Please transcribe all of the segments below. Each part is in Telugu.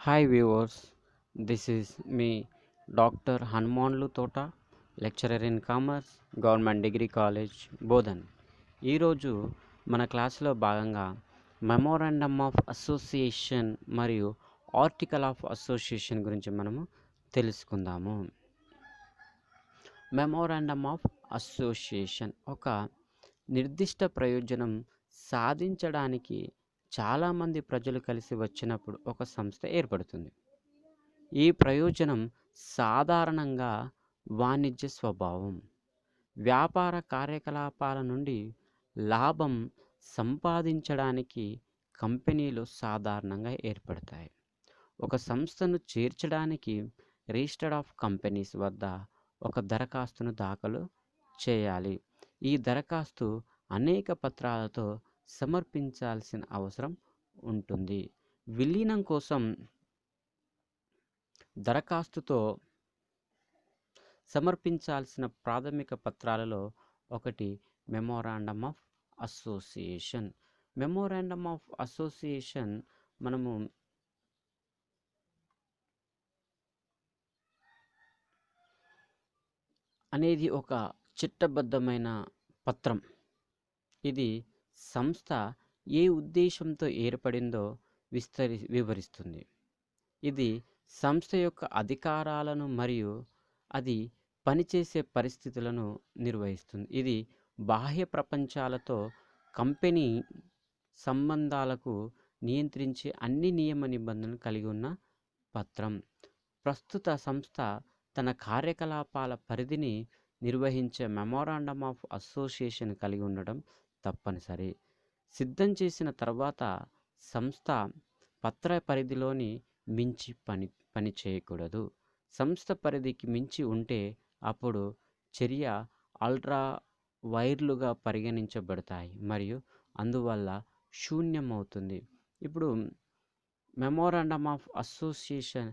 Hi viewers, this is me, Dr. Hanumanlu Tota, lecturer in commerce, government degree college, Bodhan. ఈరోజు మన క్లాస్లో భాగంగా మెమోరాండమ్ ఆఫ్ అసోసియేషన్ మరియు ఆర్టికల్ ఆఫ్ అసోసియేషన్ గురించి మనము తెలుసుకుందాము. మెమోరాండమ్ ఆఫ్ అసోసియేషన్ ఒక నిర్దిష్ట ప్రయోజనం సాధించడానికి చాలామంది ప్రజలు కలిసి వచ్చినప్పుడు ఒక సంస్థ ఏర్పడుతుంది. ఈ ప్రయోజనం సాధారణంగా వాణిజ్య స్వభావం, వ్యాపార కార్యకలాపాల నుండి లాభం సంపాదించడానికి కంపెనీలు సాధారణంగా ఏర్పడతాయి. ఒక సంస్థను చేర్చడానికి రిజిస్టర్ ఆఫ్ కంపెనీస్ వద్ద ఒక దరఖాస్తును దాఖలు చేయాలి. ఈ దరఖాస్తు అనేక పత్రాలతో సమర్పించాల్సిన అవసరం ఉంటుంది. విలీనం కోసం దరఖాస్తుతో సమర్పించాల్సిన ప్రాథమిక పత్రాలలో ఒకటి memorandum of association. Memorandum of association మనము అనేది ఒక చట్టబద్ధమైన పత్రం. ఇది సంస్థ ఏ ఉద్దేశంతో ఏర్పడిందో వివరిస్తుంది. ఇది సంస్థ యొక్క అధికారాలను మరియు అది పనిచేసే పరిస్థితులను నిర్వహిస్తుంది. ఇది బాహ్య ప్రపంచాలతో కంపెనీ సంబంధాలకు నియంత్రించే అన్ని నియమ నిబంధనలు కలిగి ఉన్న పత్రం. ప్రస్తుత సంస్థ తన కార్యకలాపాల పరిధిని నిర్వహించే మెమోరాండమ్ ఆఫ్ అసోసియేషన్ కలిగి ఉండడం తప్పనిసరి. సిద్ధం చేసిన తర్వాత సంస్థ పత్ర పరిధిలోని మించి పని చేయకూడదు. సంస్థ పరిధికి మించి ఉంటే అప్పుడు చర్య అల్ట్రా వైర్లుగా పరిగణించబడతాయి మరియు అందువల్ల శూన్యమవుతుంది. ఇప్పుడు మెమోరాండమ్ ఆఫ్ అసోసియేషన్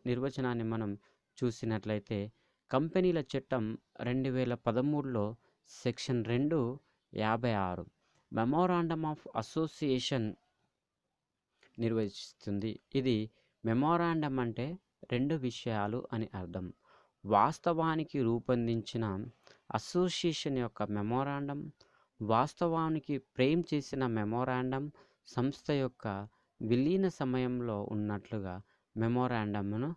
నిర్వచనాన్ని మనం చూసినట్లయితే కంపెనీల చట్టం 2013లో సెక్షన్ 256 మెమోరాండమ్ ఆఫ్ అసోసియేషన్ నిర్వచిస్తుంది. ఇది మెమోరాండమ్ అంటే రెండు విషయాలు అని అర్థం. వాస్తవానికి రూపొందించిన అసోసియేషన్ యొక్క మెమోరాండం, వాస్తవానికి ఫ్రేమ్ చేసిన మెమోరాండం సంస్థ యొక్క విలీన సమయంలో ఉన్నట్లుగా మెమోరాండంను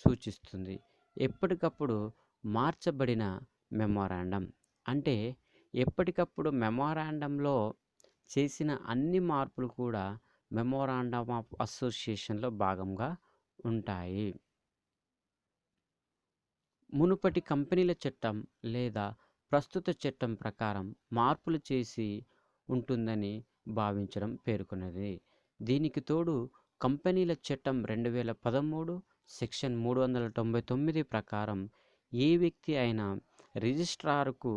సూచిస్తుంది. ఎప్పటికప్పుడు మార్చబడిన మెమోరాండం అంటే ఎప్పటికప్పుడు మెమోరాండంలో చేసిన అన్ని మార్పులు కూడా మెమోరాండమ్ ఆఫ్ అసోసియేషన్లో భాగంగా ఉంటాయి. మునుపటి కంపెనీల చట్టం లేదా ప్రస్తుత చట్టం ప్రకారం మార్పులు చేసి ఉంటుందని భావించడం పేర్కొన్నది. దీనికి తోడు కంపెనీల చట్టం 2013 సెక్షన్ 399 ప్రకారం ఏ వ్యక్తి అయినా రిజిస్ట్రార్కు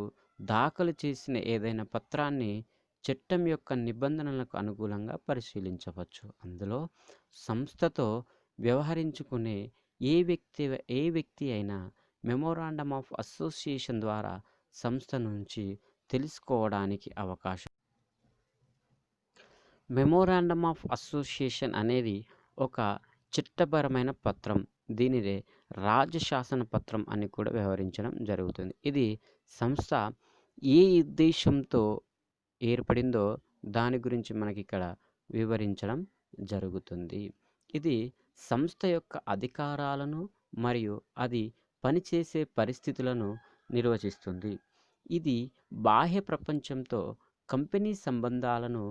దాఖలు చేసిన ఏదైనా పత్రాన్ని చట్టం యొక్క నిబంధనలకు అనుకూలంగా పరిశీలించవచ్చు. అందులో సంస్థతో వ్యవహరించుకునే ఏ వ్యక్తి అయినా మెమోరాండమ్ ఆఫ్ అసోసియేషన్ ద్వారా సంస్థ నుంచి తెలుసుకోవడానికి అవకాశం. మెమోరాండమ్ ఆఫ్ అసోసియేషన్ అనేది ఒక చట్టపరమైన పత్రం. దీనినే రాజశాసన పత్రం అని కూడా వ్యవహరించడం జరుగుతుంది. ఇది సంస్థ ఏ ఉద్దేశంతో ఏర్పడిందో దాని గురించి మనకి ఇక్కడ వివరించడం జరుగుతుంది. ఇది సంస్థ యొక్క అధికారాలను మరియు అది పనిచేసే పరిస్థితులను నిర్వచిస్తుంది. ఇది బాహ్య ప్రపంచంతో కంపెనీ సంబంధాలను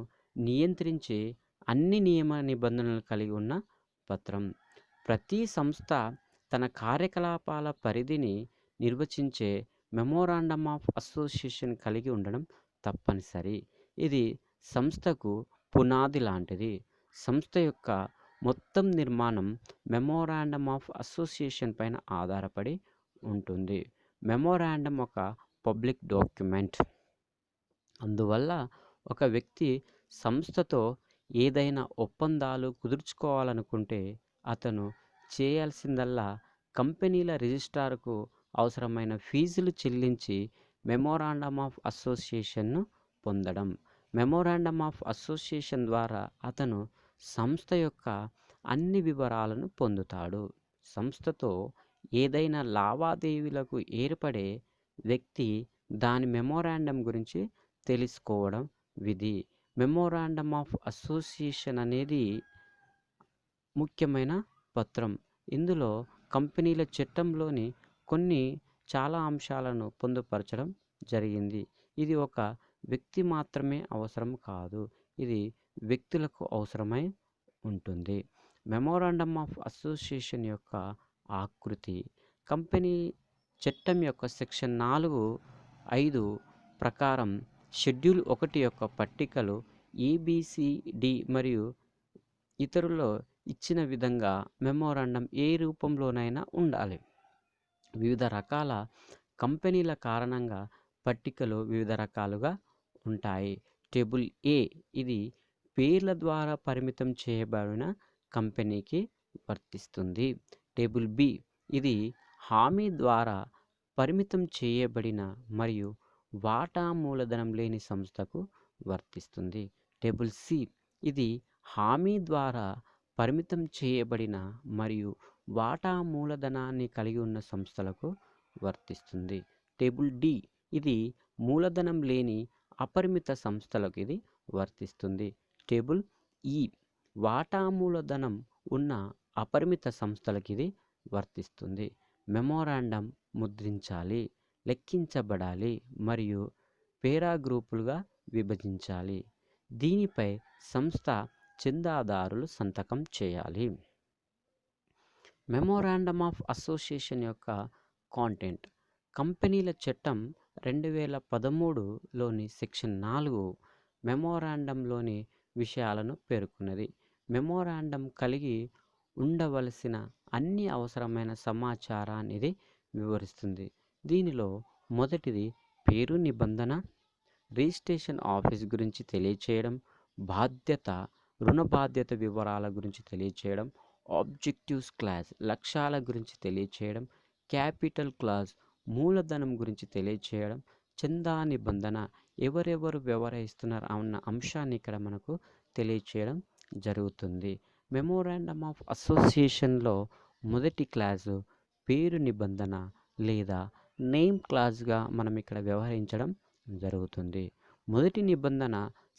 నియంత్రించే అన్ని నియమ నిబంధనలు కలిగి ఉన్న పత్రం. ప్రతి సంస్థ తన కార్యకలాపాల పరిధిని నిర్వచించే మెమోరాండమ్ ఆఫ్ అసోసియేషన్ కలిగి ఉండడం తప్పనిసరి. ఇది సంస్థకు పునాది లాంటిది. సంస్థ యొక్క మొత్తం నిర్మాణం మెమోరాండమ్ ఆఫ్ అసోసియేషన్ పైన ఆధారపడి ఉంటుంది. మెమోరాండమ్ ఒక పబ్లిక్ డాక్యుమెంట్. అందువల్ల ఒక వ్యక్తి సంస్థతో ఏదైనా ఒప్పందాలు కుదుర్చుకోవాలనుకుంటే అతను చేయాల్సిందల్లా కంపెనీల రిజిస్ట్రార్కు అవసరమైన ఫీజులు చెల్లించి మెమోరాండమ్ ఆఫ్ అసోసియేషన్ను పొందడం. మెమోరాండమ్ ఆఫ్ అసోసియేషన్ ద్వారా అతను సంస్థ యొక్క అన్ని వివరాలను పొందుతాడు. సంస్థతో ఏదైనా లావాదేవీలకు ఏర్పడే వ్యక్తి దాని మెమోరాండం గురించి తెలుసుకోవడం విధి. మెమోరాండం ఆఫ్ అసోసియేషన్ అనేది ముఖ్యమైన పత్రం. ఇందులో కంపెనీల చట్టంలోని కొన్ని చాలా అంశాలను పొందుపరచడం జరిగింది. ఇది ఒక వ్యక్తి మాత్రమే అవసరం కాదు, ఇది వ్యక్తులకు అవసరమై ఉంటుంది. మెమోరాండం ఆఫ్ అసోసియేషన్ యొక్క ఆకృతి. కంపెనీ చట్టం యొక్క సెక్షన్ 4(5) ప్రకారం షెడ్యూల్ 1 యొక్క పట్టికలు ఏబిసిడి మరియు ఇతరుల్లో ఇచ్చిన విధంగా మెమోరాండం ఏ రూపంలోనైనా ఉండాలి. వివిధ రకాల కంపెనీల కారణంగా పట్టికలు వివిధ రకాలుగా ఉంటాయి. టేబుల్ ఏ ఇది పేర్ల ద్వారా పరిమితం చేయబడిన కంపెనీకి వర్తిస్తుంది. టేబుల్ బి ఇది హామీ ద్వారా పరిమితం చేయబడిన మరియు వాటా మూలధనం లేని సంస్థకు వర్తిస్తుంది. టేబుల్ సి ఇది హామీ ద్వారా పరిమితం చేయబడిన మరియు వాటా మూలధనాన్ని కలిగి ఉన్న సంస్థలకు వర్తిస్తుంది. టేబుల్ డి ఇది మూలధనం లేని అపరిమిత సంస్థలకు ఇది వర్తిస్తుంది. టేబుల్ ఈ వాటా మూలధనం ఉన్న అపరిమిత సంస్థలకు ఇది వర్తిస్తుంది. మెమోరాండం ముద్రించాలి, లెక్కించబడాలి మరియు పేరాగ్రూపులుగా విభజించాలి. దీనిపై సంస్థ చందాదారులు సంతకం చేయాలి. మెమోరాండం ఆఫ్ అసోసియేషన్ యొక్క కాంటెంట్. కంపెనీల చట్టం 2013లోని సెక్షన్ 4 మెమోరాండంలోని విషయాలను పేర్కొన్నది. మెమోరాండం కలిగి ఉండవలసిన అన్ని అవసరమైన సమాచారాన్ని ఇది వివరిస్తుంది. దీనిలో మొదటిది పేరు నిబంధన, రిజిస్ట్రేషన్ ఆఫీస్ గురించి తెలియచేయడం, బాధ్యత రుణ బాధ్యత వివరాల గురించి తెలియచేయడం, ఆబ్జెక్టివ్స్ క్లాస్ లక్ష్యాల గురించి తెలియచేయడం, క్యాపిటల్ క్లాస్ మూలధనం గురించి తెలియచేయడం, చందా నిబంధన ఎవరెవరు వ్యవహరిస్తున్నారు అన్న అంశాన్ని ఇక్కడ మనకు తెలియచేయడం జరుగుతుంది. మెమోరాండం ఆఫ్ అసోసియేషన్లో మొదటి క్లాసు పేరు నిబంధన లేదా నేమ్ క్లాజ్గా మనం ఇక్కడ వ్యవహరించడం జరుగుతుంది. మొదటి నిబంధన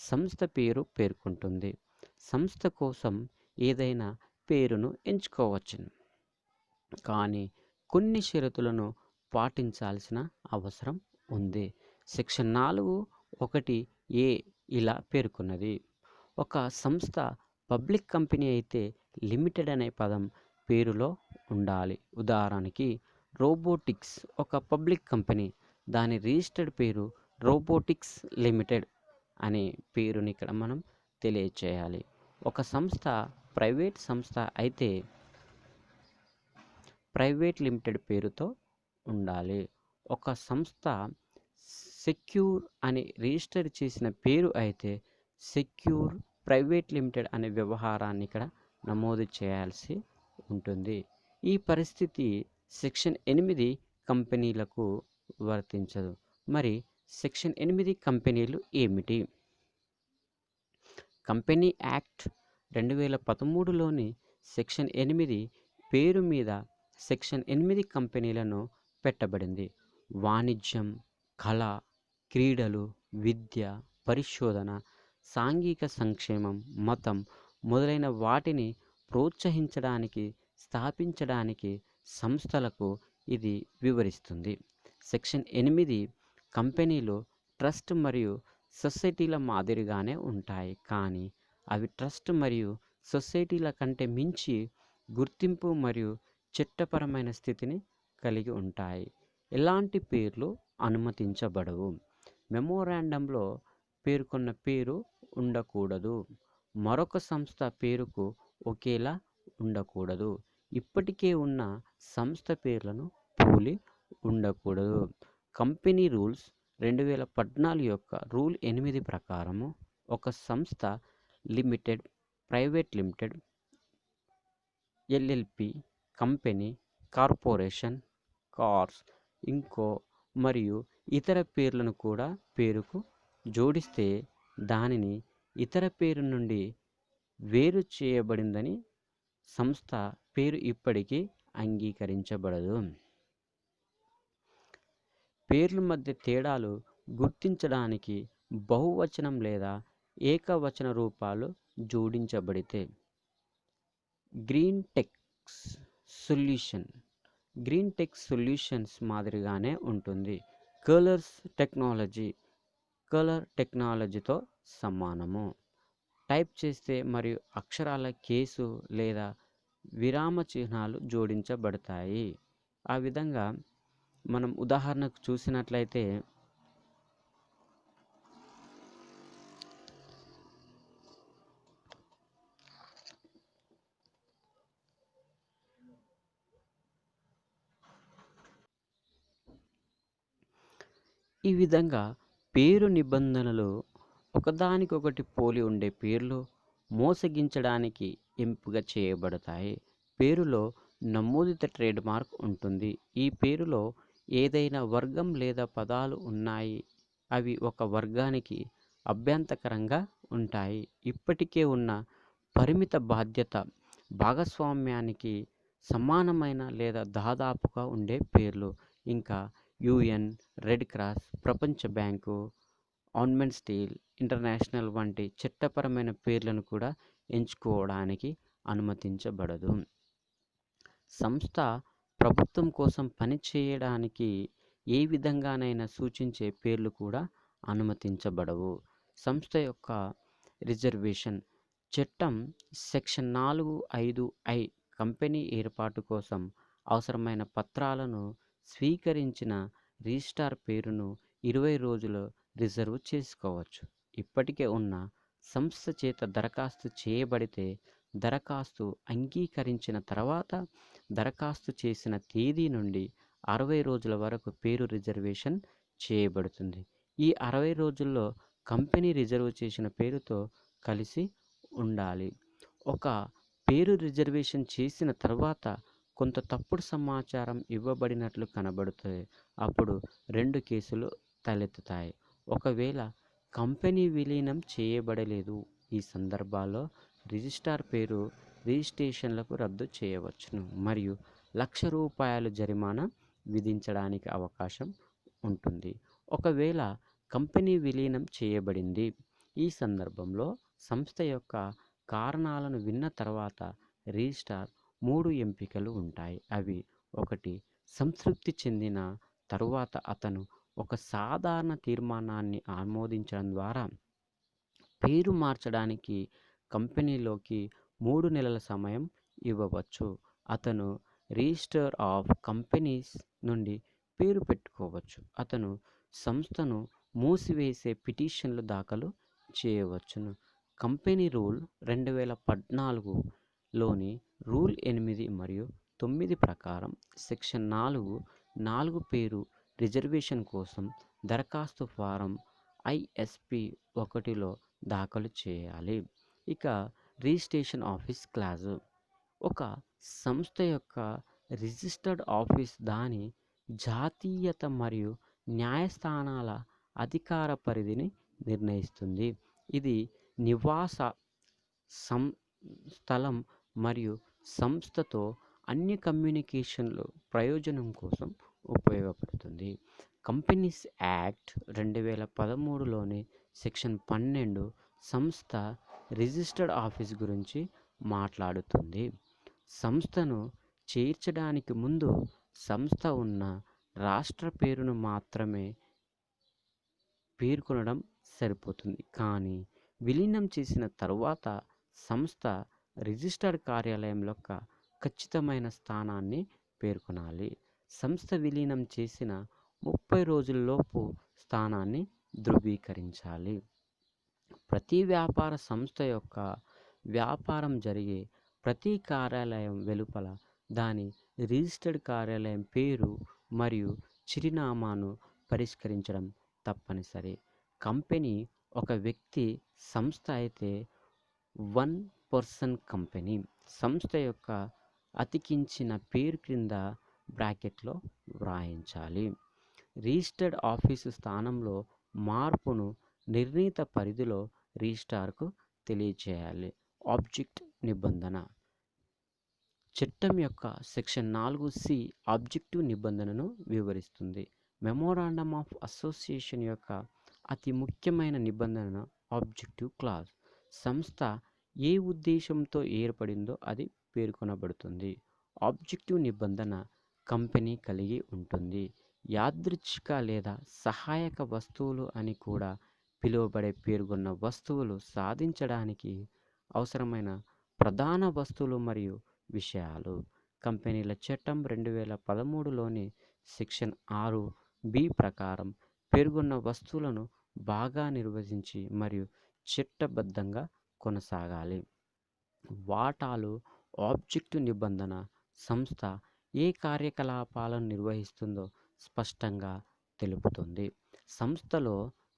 సంస్థ పేరు పేర్కొంటుంది. సంస్థ కోసం ఏదైనా పేరును ఎంచుకోవచ్చును, కానీ కొన్ని షరతులను పాటించాల్సిన అవసరం ఉంది. సెక్షన్ 4(1)(a) ఇలా పేర్కొన్నది. ఒక సంస్థ పబ్లిక్ కంపెనీ అయితే లిమిటెడ్ అనే పదం పేరులో ఉండాలి. ఉదాహరణకి రోబోటిక్స్ ఒక పబ్లిక్ కంపెనీ, దాని రిజిస్టర్డ్ పేరు రోబోటిక్స్ లిమిటెడ్ అనే పేరుని ఇక్కడ మనం తెలియచేయాలి. ఒక సంస్థ ప్రైవేట్ సంస్థ అయితే ప్రైవేట్ లిమిటెడ్ పేరుతో ఉండాలి. ఒక సంస్థ సెక్యూర్ అని రిజిస్టర్ చేసిన పేరు అయితే సెక్యూర్ ప్రైవేట్ లిమిటెడ్ అనే వ్యవహారాన్ని ఇక్కడ నమోదు చేయాల్సి ఉంటుంది. ఈ పరిస్థితి సెక్షన్ 8 కంపెనీలకు వర్తించదు. మరి సెక్షన్ 8 కంపెనీలు ఏమిటి? కంపెనీ యాక్ట్ 2013లోని సెక్షన్ 8 పేరు మీద సెక్షన్ 8 కంపెనీలను పెట్టబడింది. వాణిజ్యం, కళ, క్రీడలు, విద్య, పరిశోధన, సాంఘిక సంక్షేమం, మతం మొదలైన వాటిని ప్రోత్సహించడానికి స్థాపించడానికి సంస్థలకు ఇది వివరిస్తుంది. సెక్షన్ 8 కంపెనీలు ట్రస్ట్ మరియు సొసైటీల మాదిరిగానే ఉంటాయి, కానీ అవి ట్రస్ట్ మరియు సొసైటీల కంటే మించి గుర్తింపు మరియు చట్టపరమైన స్థితిని కలిగి ఉంటాయి. ఎలాంటి పేర్లు అనుమతించబడవు. మెమోరాండంలో పేర్కొన్న పేరు ఉండకూడదు. మరొక సంస్థ పేరుకు ఒకేలా ఉండకూడదు. ఇప్పటికే ఉన్న సంస్థ పేర్లను పోలి ఉండకూడదు. కంపెనీ రూల్స్ 2014 యొక్క రూల్ 8 ప్రకారము ఒక సంస్థ limited, private limited, LLP, company, corporation, cars, ఇంకో మరియు ఇతర పేర్లను కూడా పేరుకు జోడిస్తే దానిని ఇతర పేరు నుండి వేరు చేయబడిందని సంస్థ పేరు ఇప్పటికీ అంగీకరించబడదు. పేర్ల మధ్య తేడాలు గుర్తించడానికి బహువచనం లేదా ఏకవచన రూపాలు జోడించబడితే green techs solution green tech solutions మాదిరిగానే ఉంటుంది. కలర్ టెక్నాలజీతో సమానము. టైప్ చేస్తే మరియు అక్షరాల కేసు లేదా విరామ చిహ్నాలు జోడించబడతాయి. ఆ విధంగా మనం ఉదాహరణకు చూసినట్లయితే ఈ విధంగా పేరు నిబంధనలు ఒకదానికొకటి పోలి ఉండే పేర్లు మోసగించడానికి ఎంపిక చేయబడతాయి. పేరులో నమోదిత ట్రేడ్ మార్క్ ఉంటుంది. ఈ పేరులో ఏదైనా వర్గం లేదా పదాలు ఉన్నాయి. అవి ఒక వర్గానికి అభ్యంతరకరంగా ఉంటాయి. ఇప్పటికే ఉన్న పరిమిత బాధ్యత భాగస్వామ్యానికి సమానమైన లేదా దాదాపుగా ఉండే పేర్లు. ఇంకా యుఎన్, రెడ్ క్రాస్, ప్రపంచ బ్యాంకు, ఆన్మెంట్ స్టీల్ ఇంటర్నేషనల్ వంటి చట్టపరమైన పేర్లను కూడా ఎంచుకోవడానికి అనుమతించబడదు. సంస్థ ప్రభుత్వం కోసం పనిచేయడానికి ఏ విధంగానైనా సూచించే పేర్లు కూడా అనుమతించబడవు. సంస్థ యొక్క రిజర్వేషన్ చట్టం సెక్షన్ 4(5)(i) కంపెనీ ఏర్పాటు కోసం అవసరమైన పత్రాలను స్వీకరించిన రిజిస్ట్రార్ పేరును 20 రోజులు రిజర్వ్ చేసుకోవచ్చు. ఇప్పటికే ఉన్న సంస్థ చేత దరఖాస్తు చేయబడితే దరఖాస్తు అంగీకరించిన తర్వాత దరఖాస్తు చేసిన తేదీ నుండి 60 రోజుల వరకు పేరు రిజర్వేషన్ చేయబడుతుంది. ఈ 60 రోజుల్లో కంపెనీ రిజర్వ్ చేసిన పేరుతో కలిసి ఉండాలి. ఒక పేరు రిజర్వేషన్ చేసిన తర్వాత కొంత తప్పుడు సమాచారం ఇవ్వబడినట్లు కనబడుతుంది. అప్పుడు 2 కేసులు తలెత్తుతాయి. ఒకవేళ కంపెనీ విలీనం చేయబడలేదు. ఈ సందర్భాల్లో రిజిస్ట్రార్ పేరు రిజిస్ట్రేషన్లకు రద్దు చేయవచ్చును మరియు ₹1,00,000 జరిమానా విధించడానికి అవకాశం ఉంటుంది. ఒకవేళ కంపెనీ విలీనం చేయబడింది. ఈ సందర్భంలో సంస్థ యొక్క కారణాలను విన్న తర్వాత రిజిస్ట్రార్ 3 ఎంపికలు ఉంటాయి. అవి: 1. సంతృప్తి చెందిన తరువాత అతను ఒక సాధారణ తీర్మానాన్ని ఆమోదించడం ద్వారా పేరు మార్చడానికి కంపెనీలోకి 3 నెలల సమయం ఇవ్వవచ్చు. అతను రిజిస్టర్ ఆఫ్ కంపెనీస్ నుండి పేరు పెట్టుకోవచ్చు. అతను సంస్థను మూసివేసే పిటిషన్లు దాఖలు చేయవచ్చును. కంపెనీ రూల్ 2014లోని రూల్ 8 మరియు 9 ప్రకారం సెక్షన్ 4(4) పేరు రిజర్వేషన్ కోసం దరఖాస్తు ఫారం ISP-1లో దాఖలు చేయాలి. ఇక రిజిస్ట్రేషన్ ఆఫీస్ క్లాజు. ఒక సంస్థ యొక్క రిజిస్టర్డ్ ఆఫీస్ దాని జాతీయత మరియు న్యాయస్థానాల అధికార పరిధిని నిర్ణయిస్తుంది. ఇది నివాస స్థలం మరియు సంస్థతో అన్ని కమ్యూనికేషన్లు ప్రయోజనం కోసం ఉపయోగపడుతుంది. కంపెనీస్ యాక్ట్ 2013లోని సెక్షన్ 12 సంస్థ రిజిస్టర్డ్ ఆఫీస్ గురించి మాట్లాడుతుంది. సంస్థను చేర్చడానికి ముందు సంస్థ ఉన్న రాష్ట్ర పేరును మాత్రమే పేర్కొనడం సరిపోతుంది. కానీ విలీనం చేసిన తరువాత సంస్థ రిజిస్టర్డ్ కార్యాలయం యొక్క ఖచ్చితమైన స్థానాన్ని పేర్కొనాలి. సంస్థ విలీనం చేసిన 30 రోజుల్లోపు స్థానాన్ని ధృవీకరించాలి. ప్రతి వ్యాపార సంస్థ యొక్క వ్యాపారం జరిగే ప్రతి కార్యాలయం వెలుపల దాని రిజిస్టర్డ్ కార్యాలయం పేరు మరియు చిరునామాను పరిష్కరించడం తప్పనిసరి. కంపెనీ ఒక వ్యక్తి సంస్థ అయితే 1 పర్సన్ కంపెనీ. సంస్థ యొక్క అతికించిన పేరు క్రింద బ్రాకెట్లో వ్రాయించాలి. రిజిస్టర్డ్ ఆఫీసు స్థానంలో మార్పును నిర్ణీత పరిధిలో రిజిస్ట్రార్కు తెలియజేయాలి. ఆబ్జెక్ట్ నిబంధన చట్టం యొక్క సెక్షన్ 4(c) ఆబ్జెక్టివ్ నిబంధనను వివరిస్తుంది. మెమోరాండమ్ ఆఫ్ అసోసియేషన్ యొక్క అతి ముఖ్యమైన నిబంధన ఆబ్జెక్టివ్ క్లాజ్. సంస్థ ఏ ఉద్దేశంతో ఏర్పడిందో అది పేర్కొనబడుతుంది. ఆబ్జెక్టివ్ నిబంధన కంపెనీ కలిగి ఉంటుంది. యాదృచ్ఛిక లేదా సహాయక వస్తువులు అని కూడా పిలువబడే పేర్కొన్న వస్తువులు సాధించడానికి అవసరమైన ప్రధాన వస్తువులు మరియు విషయాలు. కంపెనీల చట్టం 2013లోని సెక్షన్ 6(b) ప్రకారం పేర్కొన్న వస్తువులను బాగా నిర్వచించి మరియు చట్టబద్ధంగా కొనసాగాలి. వాటాలు ఆబ్జెక్టివ్ నిబంధన సంస్థ ఏ కార్యకలాపాలను నిర్వహిస్తుందో స్పష్టంగా తెలుపుతుంది. సంస్థలో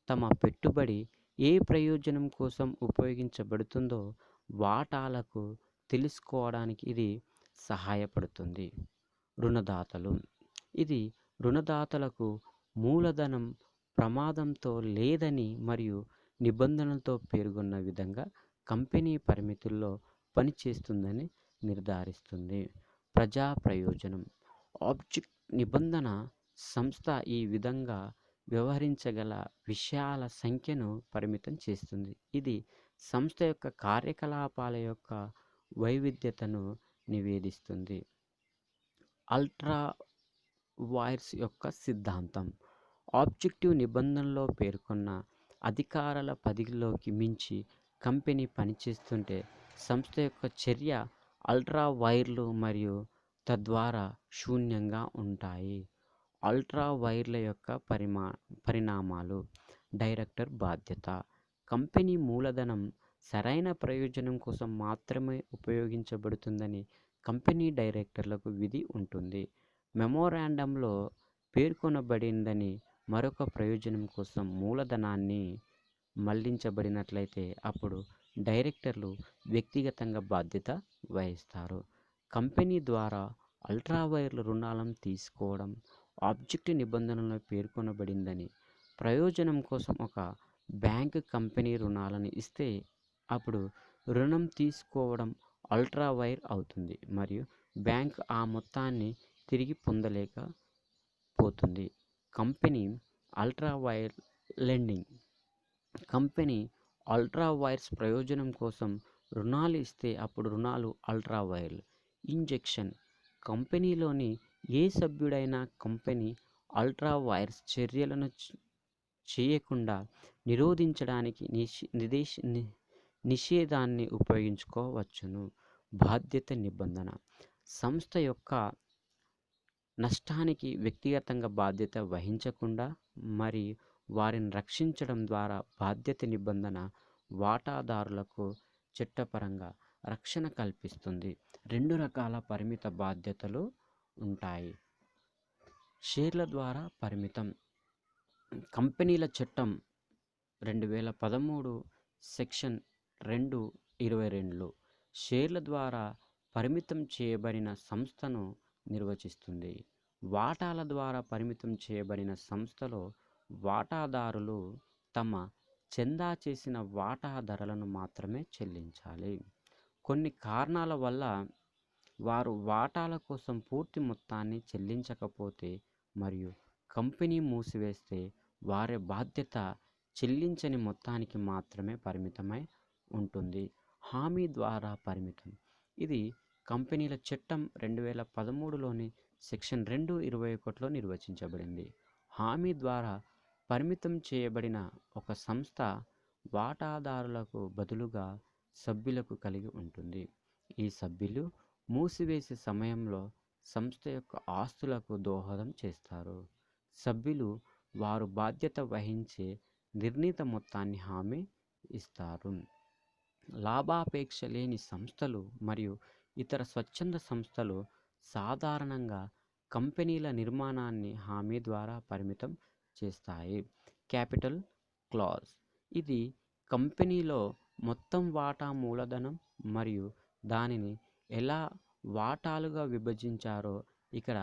తమ పెట్టుబడి ఏ ప్రయోజనం కోసం ఉపయోగించబడుతుందో వాటాలకు తెలుసుకోవడానికి ఇది సహాయపడుతుంది. రుణదాతలు. ఇది రుణదాతలకు మూలధనం ప్రమాదంతో లేదని మరియు నిబంధనలతో పేర్కొన్న విధంగా కంపెనీ పరిమితుల్లో పనిచేస్తుందని నిర్ధారిస్తుంది. ప్రజా ప్రయోజనం. ఆబ్జెక్ట్ నిబంధన సంస్థ ఈ విధంగా వ్యవహరించగల విషయాల సంఖ్యను పరిమితం చేస్తుంది. ఇది సంస్థ యొక్క కార్యకలాపాల యొక్క వైవిధ్యతను నివేదిస్తుంది. అల్ట్రా వైర్స్ యొక్క సిద్ధాంతం. ఆబ్జెక్టివ్ నిబంధనలో పేర్కొన్న అధికారాల పరిధిలోకి మించి కంపెనీ పనిచేస్తుంటే సంస్థ యొక్క చర్య అల్ట్రా వైర్లు మరియు తద్వారా శూన్యంగా ఉంటాయి. అల్ట్రా వైర్ల యొక్క పరిణామాలు. డైరెక్టర్ బాధ్యత. కంపెనీ మూలధనం సరైన ప్రయోజనం కోసం మాత్రమే ఉపయోగించబడుతుందని కంపెనీ డైరెక్టర్లకు విధి ఉంటుంది. మెమోరాండంలో పేర్కొనబడిందని మరొక ప్రయోజనం కోసం మూలధనాన్ని మళ్లించబడినట్లయితే అప్పుడు డైరెక్టర్లు వ్యక్తిగతంగా బాధ్యత వహిస్తారు. కంపెనీ ద్వారా అల్ట్రా వైర్ల రుణాలను తీసుకోవడం ఆబ్జెక్టివ్ నిబంధనలో పేర్కొనబడిందని ప్రయోజనం కోసం ఒక బ్యాంకు కంపెనీ రుణాలను ఇస్తే అప్పుడు రుణం తీసుకోవడం అల్ట్రా వైర్ అవుతుంది మరియు బ్యాంక్ ఆ మొత్తాన్ని తిరిగి పొందలేకపోతుంది. Company ultra vires lending. Company ultra vires ప్రయోజనం కోసం రుణాలు ఇస్తే అప్పుడు రుణాలు అల్ట్రా వైర్లు. ఇంజెక్షన్. కంపెనీలోని ఏ సభ్యుడైనా కంపెనీ అల్ట్రా వైర్స్ చర్యలను చేయకుండా నిరోధించడానికి నిషేధాన్ని ఉపయోగించుకోవచ్చును. బాధ్యత నిబంధన. సంస్థ యొక్క నష్టానికి వ్యక్తిగతంగా బాధ్యత వహించకుండా మరి వారిని రక్షించడం ద్వారా బాధ్యత నిబంధన వాటాదారులకు చట్టపరంగా రక్షణ కల్పిస్తుంది. 2 రకాల పరిమిత బాధ్యతలు ఉంటాయి. షేర్ల ద్వారా పరిమితం. కంపెనీల చట్టం 2013 సెక్షన్ 2(22) షేర్ల ద్వారా పరిమితం చేయబడిన సంస్థను నిర్వచిస్తుంది. వాటాల ద్వారా పరిమితం చేయబడిన సంస్థలో వాటాదారులు తమ చందా చేసిన వాటా ధరలను మాత్రమే చెల్లించాలి. కొన్ని కారణాల వల్ల వారు వాటాల కోసం పూర్తి మొత్తాన్ని చెల్లించకపోతే మరియు కంపెనీ మూసివేస్తే వారి బాధ్యత చెల్లించని మొత్తానికి మాత్రమే పరిమితమై ఉంటుంది. హామీ ద్వారా పరిమితం. ఇది కంపెనీల చట్టం 2013లోని సెక్షన్ 2(21)లో నిర్వచించబడింది. హామీ ద్వారా పరిమితం చేయబడిన ఒక సంస్థ వాటాదారులకు బదులుగా సభ్యులకు కలిగి ఉంటుంది. ఈ సభ్యులు మూసివేసే సమయంలో సంస్థ యొక్క ఆస్తులకు దోహదం చేస్తారు. సభ్యులు వారు బాధ్యత వహించే నిర్ణీత మొత్తాన్ని హామీ ఇస్తారు. లాభాపేక్ష లేని సంస్థలు మరియు ఇతర స్వచ్ఛంద సంస్థలు సాధారణంగా కంపెనీల నిర్మాణాన్ని హామీ ద్వారా పరిమితం చేస్తాయి. Capital clause. ఇది కంపెనీలో మొత్తం వాటా మూలధనం మరియు దానిని ఎలా వాటాలుగా విభజించారో ఇక్కడ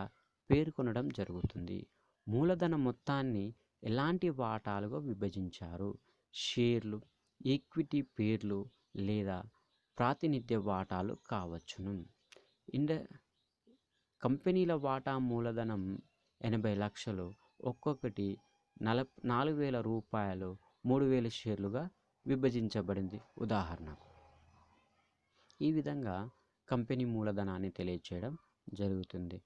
పేర్కొనడం జరుగుతుంది. మూలధన మొత్తాన్ని ఎలాంటి వాటాలుగా విభజించారు. షేర్లు, ఈక్విటీ పేర్లు లేదా ప్రాతినిధ్య వాటాలు కావచ్చును. ఇండ కంపెనీల వాటా మూలధనం 80 లక్షలు, ఒక్కొక్కటి 4,000 రూపాయలు, 3,000 షేర్లుగా విభజించబడింది ఉదాహరణకు. ఈ విధంగా కంపెనీ మూలధనాన్ని తెలియచేయడం జరుగుతుంది.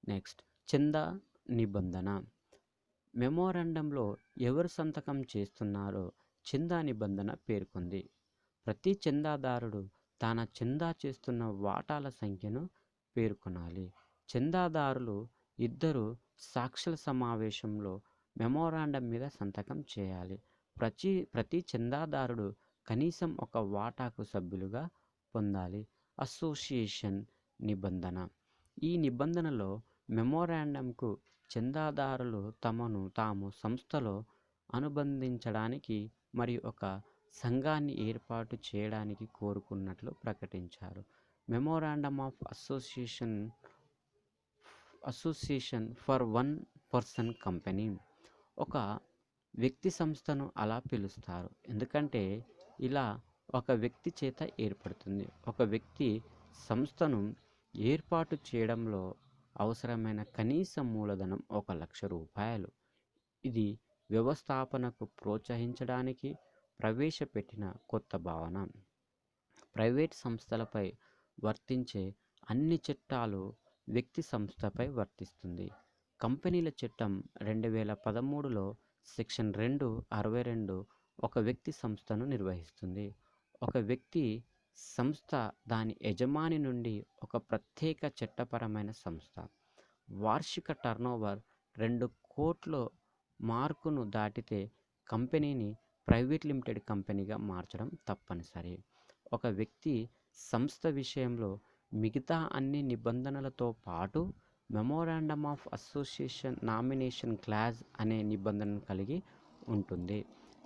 నెక్స్ట్, చందా నిబంధన. మెమోరాండంలో ఎవరు సంతకం చేస్తున్నారో చందా నిబంధన పేర్కొంది. ప్రతి చందాదారుడు తాను చందా చేస్తున్న వాటాల సంఖ్యను పేర్కొనాలి. చందాదారులు ఇద్దరు సాక్షుల సమావేశంలో మెమోరాండం మీద సంతకం చేయాలి. ప్రతి చందాదారుడు కనీసం ఒక వాటాకు సభ్యులుగా పొందాలి. అసోసియేషన్ నిబంధన. ఈ నిబంధనలో మెమోరాండంకు చందాదారులు తమను తాము సంస్థలో అనుబంధించడానికి మరియు ఒక సంఘాన్ని ఏర్పాటు చేయడానికి కోరుకున్నట్లు ప్రకటించారు. Memorandum of association for one person company. ఒక వ్యక్తి సంస్థను అలా పిలుస్తారు ఎందుకంటే ఇలా ఒక వ్యక్తి చేత ఏర్పడుతుంది. ఒక వ్యక్తి సంస్థను ఏర్పాటు చేయడంలో అవసరమైన కనీస మూలధనం 1,00,000 రూపాయలు. ఇది వ్యవస్థాపనకు ప్రోత్సహించడానికి ప్రవేశపెట్టిన కొత్త భావన. ప్రైవేట్ సంస్థలపై వర్తించే అన్ని చట్టాలు వ్యక్తి సంస్థపై వర్తిస్తుంది. కంపెనీల చట్టం 2013లో సెక్షన్ 262 ఒక వ్యక్తి సంస్థను నిర్వహిస్తుంది. ఒక వ్యక్తి సంస్థ దాని యజమాని నుండి ఒక ప్రత్యేక చట్టపరమైన సంస్థ. వార్షిక టర్నోవర్ 2 కోట్ల మార్కును దాటితే కంపెనీని ప్రైవేట్ లిమిటెడ్ కంపెనీగా మార్చడం తప్పనిసరి. ఒక వ్యక్తి సంస్థ విషయంలో మిగతా అన్ని నిబంధనలతో పాటు memorandum of association nomination clause అనే నిబంధనను కలిగి ఉంటుంది.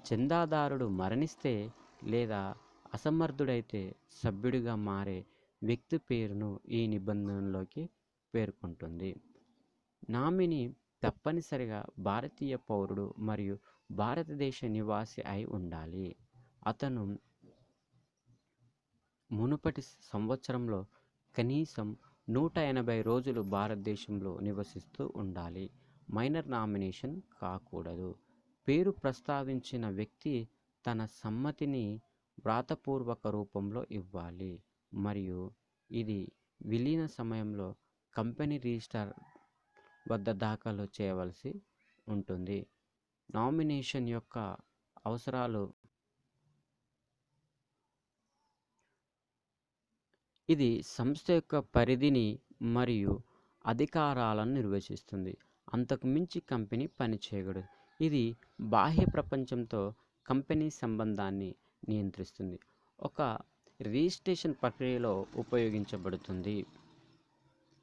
చందాదారుడు మరణిస్తే లేదా అసమర్థుడైతే సభ్యుడిగా మారే వ్యక్తి పేరును ఈ నిబంధనలోకి పేర్కొంటుంది. నామినీ తప్పనిసరిగా భారతీయ పౌరుడు మరియు భారతదేశ నివాసి అయి ఉండాలి. అతను మునుపటి సంవత్సరంలో కనీసం 180 రోజులు భారతదేశంలో నివసిస్తూ ఉండాలి. మైనర్ నామినేషన్ కాకూడదు. పేరు ప్రస్తావించిన వ్యక్తి తన సమ్మతిని వ్రాతపూర్వక రూపంలో ఇవ్వాలి మరియు ఇది విలీన సమయంలో కంపెనీ రిజిస్టర్ వద్ద దాఖలు చేయవలసి ఉంటుంది. నామినేషన్ యొక్క అవసరాలు. ఇది సంస్థ యొక్క పరిధిని మరియు అధికారాలను నిర్వచిస్తుంది. అంతకు మించి కంపెనీ పనిచేయకూడదు. ఇది బాహ్య ప్రపంచంతో కంపెనీ సంబంధాన్ని నియంత్రిస్తుంది. ఒక రిజిస్ట్రేషన్ ప్రక్రియలో ఉపయోగించబడుతుంది.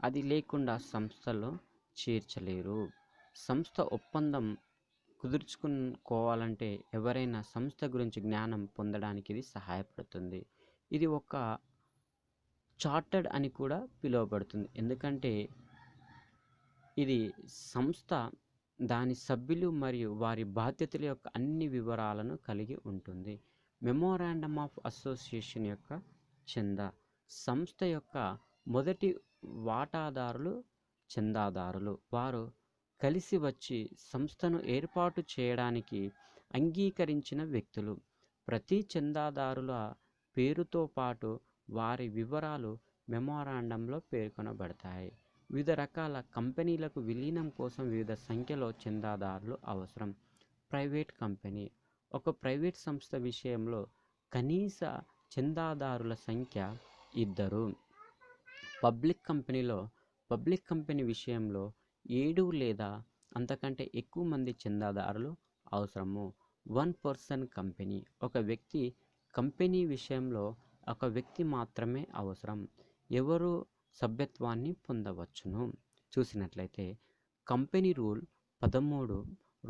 అది లేకుండా సంస్థలో చేర్చలేరు. సంస్థ ఒప్పందం కుదుర్చుకోవాలంటే ఎవరైనా సంస్థ గురించి జ్ఞానం పొందడానికి ఇది సహాయపడుతుంది. ఇది ఒక చార్టర్డ్ అని కూడా పిలువబడుతుంది ఎందుకంటే ఇది సంస్థ దాని సభ్యులు మరియు వారి బాధ్యతల యొక్క అన్ని వివరాలను కలిగి ఉంటుంది. మెమోరాండమ్ ఆఫ్ అసోసియేషన్ యొక్క చందా. సంస్థ యొక్క మొదటి వాటాదారులు చందాదారులు. వారు కలిసి వచ్చి సంస్థను ఏర్పాటు చేయడానికి అంగీకరించిన వ్యక్తులు. ప్రతి చందాదారుల పేరుతో పాటు వారి వివరాలు మెమోరాండంలో పేర్కొనబడతాయి. వివిధ రకాల కంపెనీలకు విలీనం కోసం వివిధ సంఖ్యలో చందాదారులు అవసరం. Private company. ఒక ప్రైవేట్ సంస్థ విషయంలో కనీస చందాదారుల సంఖ్య 2. పబ్లిక్ కంపెనీ విషయంలో 7 లేదా అంతకంటే ఎక్కువ మంది చందాదారులు అవసరము. One person company. ఒక వ్యక్తి కంపెనీ విషయంలో ఒక వ్యక్తి మాత్రమే అవసరం. ఎవరు సభ్యత్వాన్ని పొందవచ్చును. చూసినట్లయితే కంపెనీ రూల్ 13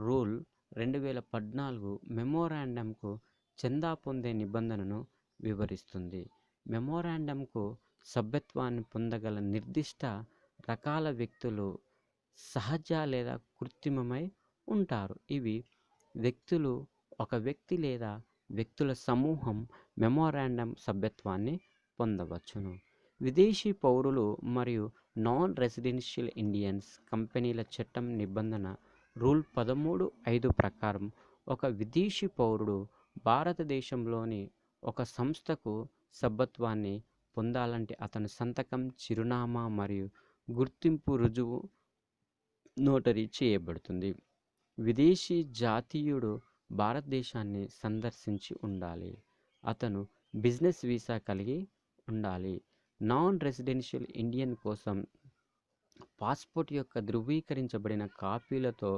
రూల్ 2014 మెమోరాండంకు చందా పొందే నిబంధనను వివరిస్తుంది. మెమోరాండంకు సభ్యత్వాన్ని పొందగల నిర్దిష్ట రకాల వ్యక్తులు సహజ లేదా కృత్రిమమై ఉంటారు. ఇవి వ్యక్తులు, ఒక వ్యక్తి లేదా వ్యక్తుల సమూహం మెమోరాండం సభ్యత్వాన్ని పొందవచ్చును. విదేశీ పౌరులు మరియు నాన్ రెసిడెన్షియల్ ఇండియన్స్ కంపెనీల చట్టం నిబంధన రూల్ 13(5) ప్రకారం ఒక విదేశీ పౌరుడు భారతదేశంలోని ఒక సంస్థకు సభ్యత్వాన్ని పొందాలంటే అతని సంతకం, చిరునామా మరియు గుర్తింపు రుజువు నోటరీ చేయబడుతుంది. విదేశీ జాతీయుడు భారతదేశాన్ని సందర్శించి ఉండాలి. అతను బిజినెస్ వీసా కలిగి ఉండాలి. నాన్ రెసిడెన్షియల్ ఇండియన్ కోసం పాస్పోర్ట్ యొక్క ధృవీకరించబడిన కాపీలతో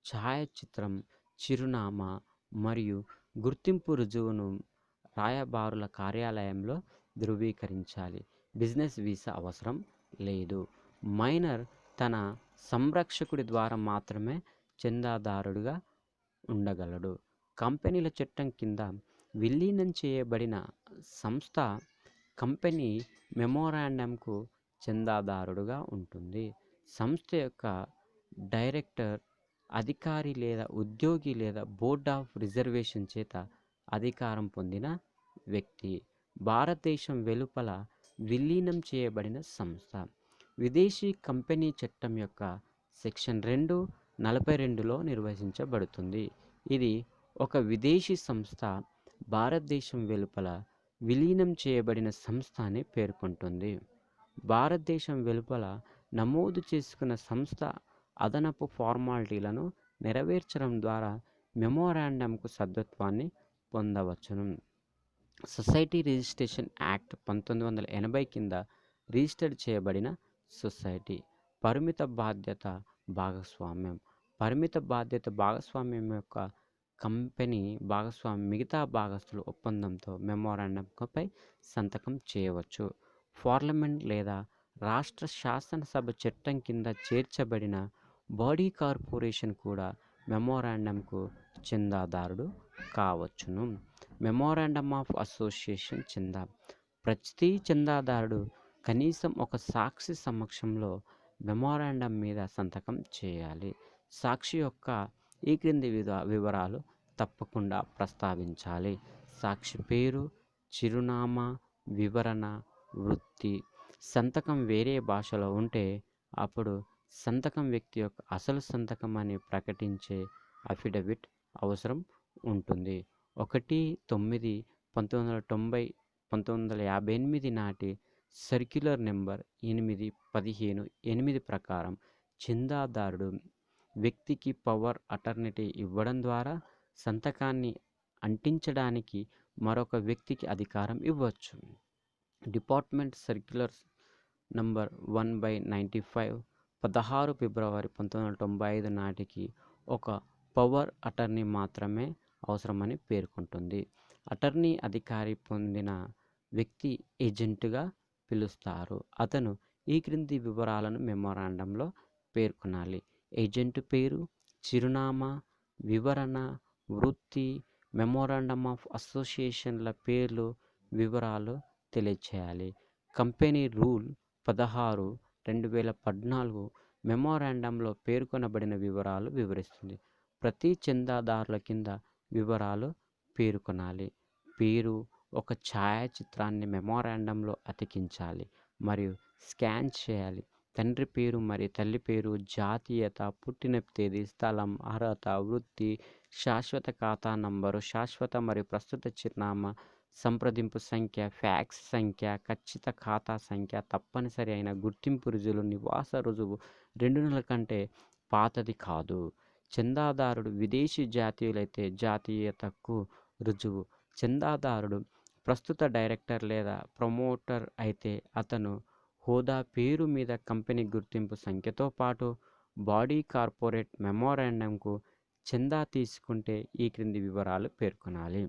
ఛాయాచిత్రం, చిరునామా మరియు గుర్తింపు రుజువును రాయబారుల కార్యాలయంలో ధృవీకరించాలి. బిజినెస్ వీసా అవసరం లేదు. మైనర్ తన సంరక్షకుడి ద్వారా మాత్రమే చందాదారుడిగా ఉండగలడు. కంపెనీల చట్టం కింద విలీనం చేయబడిన సంస్థ కంపెనీ మెమోరాండంకు చందాదారుడుగా ఉంటుంది. సంస్థ యొక్క డైరెక్టర్ అధికారి లేదా ఉద్యోగి లేదా బోర్డ్ ఆఫ్ రిజర్వేషన్ చేత అధికారం పొందిన వ్యక్తి. భారతదేశం వెలుపల విలీనం చేయబడిన సంస్థ. విదేశీ కంపెనీ చట్టం యొక్క సెక్షన్ 2(42)లో నిర్వచించబడుతుంది. ఇది ఒక విదేశీ సంస్థ భారతదేశం వెలుపల విలీనం చేయబడిన సంస్థ అని పేర్కొంటుంది. భారతదేశం వెలుపల నమోదు చేసుకున్న సంస్థ అదనపు ఫార్మాలిటీలను నెరవేర్చడం ద్వారా మెమోరాండంకు సభ్యత్వాన్ని పొందవచ్చును. సొసైటీ రిజిస్ట్రేషన్ యాక్ట్ 1980 కింద రిజిస్టర్ చేయబడిన సొసైటీ. పరిమిత బాధ్యత భాగస్వామ్యం. పరిమిత బాధ్యత భాగస్వామ్యం యొక్క కంపెనీ భాగస్వామి మిగతా భాగస్తుల ఒప్పందంతో మెమోరాండంపై సంతకం చేయవచ్చు. పార్లమెంట్ లేదా రాష్ట్ర శాసనసభ చట్టం కింద చేర్చబడిన బాడీ కార్పొరేషన్ కూడా మెమోరాండంకు చందాదారుడు కావచ్చును. మెమోరాండం ఆఫ్ అసోసియేషన్ చందా. ప్రతి చందాదారుడు కనీసం ఒక సాక్షి సమక్షంలో మెమోరాండం మీద సంతకం చేయాలి. సాక్షి యొక్క ఈ క్రింది వివరాలు తప్పకుండా ప్రస్తావించాలి. సాక్షి పేరు, చిరునామా, వివరణ, వృత్తి. సంతకం వేరే భాషలో ఉంటే అప్పుడు సంతకం వ్యక్తి యొక్క అసలు సంతకం అని ప్రకటించే అఫిడవిట్ అవసరం ఉంటుంది. 1/9/1958 నాటి సర్క్యులర్ నెంబర్ 8-15-8 ప్రకారం చందాదారుడు వ్యక్తికి పవర్ అటార్నీ ఇవ్వడం ద్వారా సంతకాన్ని అంటించడానికి మరొక వ్యక్తికి అధికారం ఇవ్వచ్చు. డిపార్ట్మెంట్ సర్క్యులర్ నంబర్ 1/95 16 ఫిబ్రవరి 1995 నాటికి ఒక పవర్ అటార్నీ మాత్రమే అవసరమని పేర్కొంటుంది. అటార్నీ అధికారి పొందిన వ్యక్తి ఏజెంటుగా పిలుస్తారు. అతను ఈ క్రింది వివరాలను మెమోరాండంలో పేర్కొనాలి. ఏజెంటు పేరు, చిరునామా, వివరణ, వృత్తి. మెమోరాండం ఆఫ్ అసోసియేషన్ల పేర్లు, వివరాలు తెలియచేయాలి. కంపెనీ రూల్ 16/2014 మెమోరాండంలో పేర్కొనబడిన వివరాలు వివరిస్తుంది. ప్రతి చందాదారుల కింద వివరాలు పేర్కొనాలి. పేరు, ఒక ఛాయాచిత్రాన్ని మెమోరాండంలో అతికించాలి మరియు స్కాన్ చేయాలి. తండ్రి పేరు మరియు తల్లి పేరు, జాతీయత, పుట్టిన తేదీ, స్థలం, అర్హత, వృత్తి, శాశ్వత ఖాతా నంబరు, శాశ్వత మరియు ప్రస్తుత చిరునామా, సంప్రదింపు సంఖ్య, ఫ్యాక్స్ సంఖ్య, ఖచ్చిత ఖాతా సంఖ్య, తప్పనిసరి అయిన గుర్తింపు రుజువులు, నివాస రుజువు 2 నెలల కంటే పాతది కాదు. చందాదారుడు విదేశీ జాతీయులైతే జాతీయతకు రుజువు. చందాదారుడు ప్రస్తుత డైరెక్టర్ లేదా ప్రమోటర్ అయితే అతను హోదా పేరు మీద కంపెనీ గుర్తింపు సంఖ్యతో పాటు బాడీ కార్పొరేట్ మెమోరాండంకు చందా తీసుకుంటే ఈ క్రింది వివరాలు పేర్కొనాలి.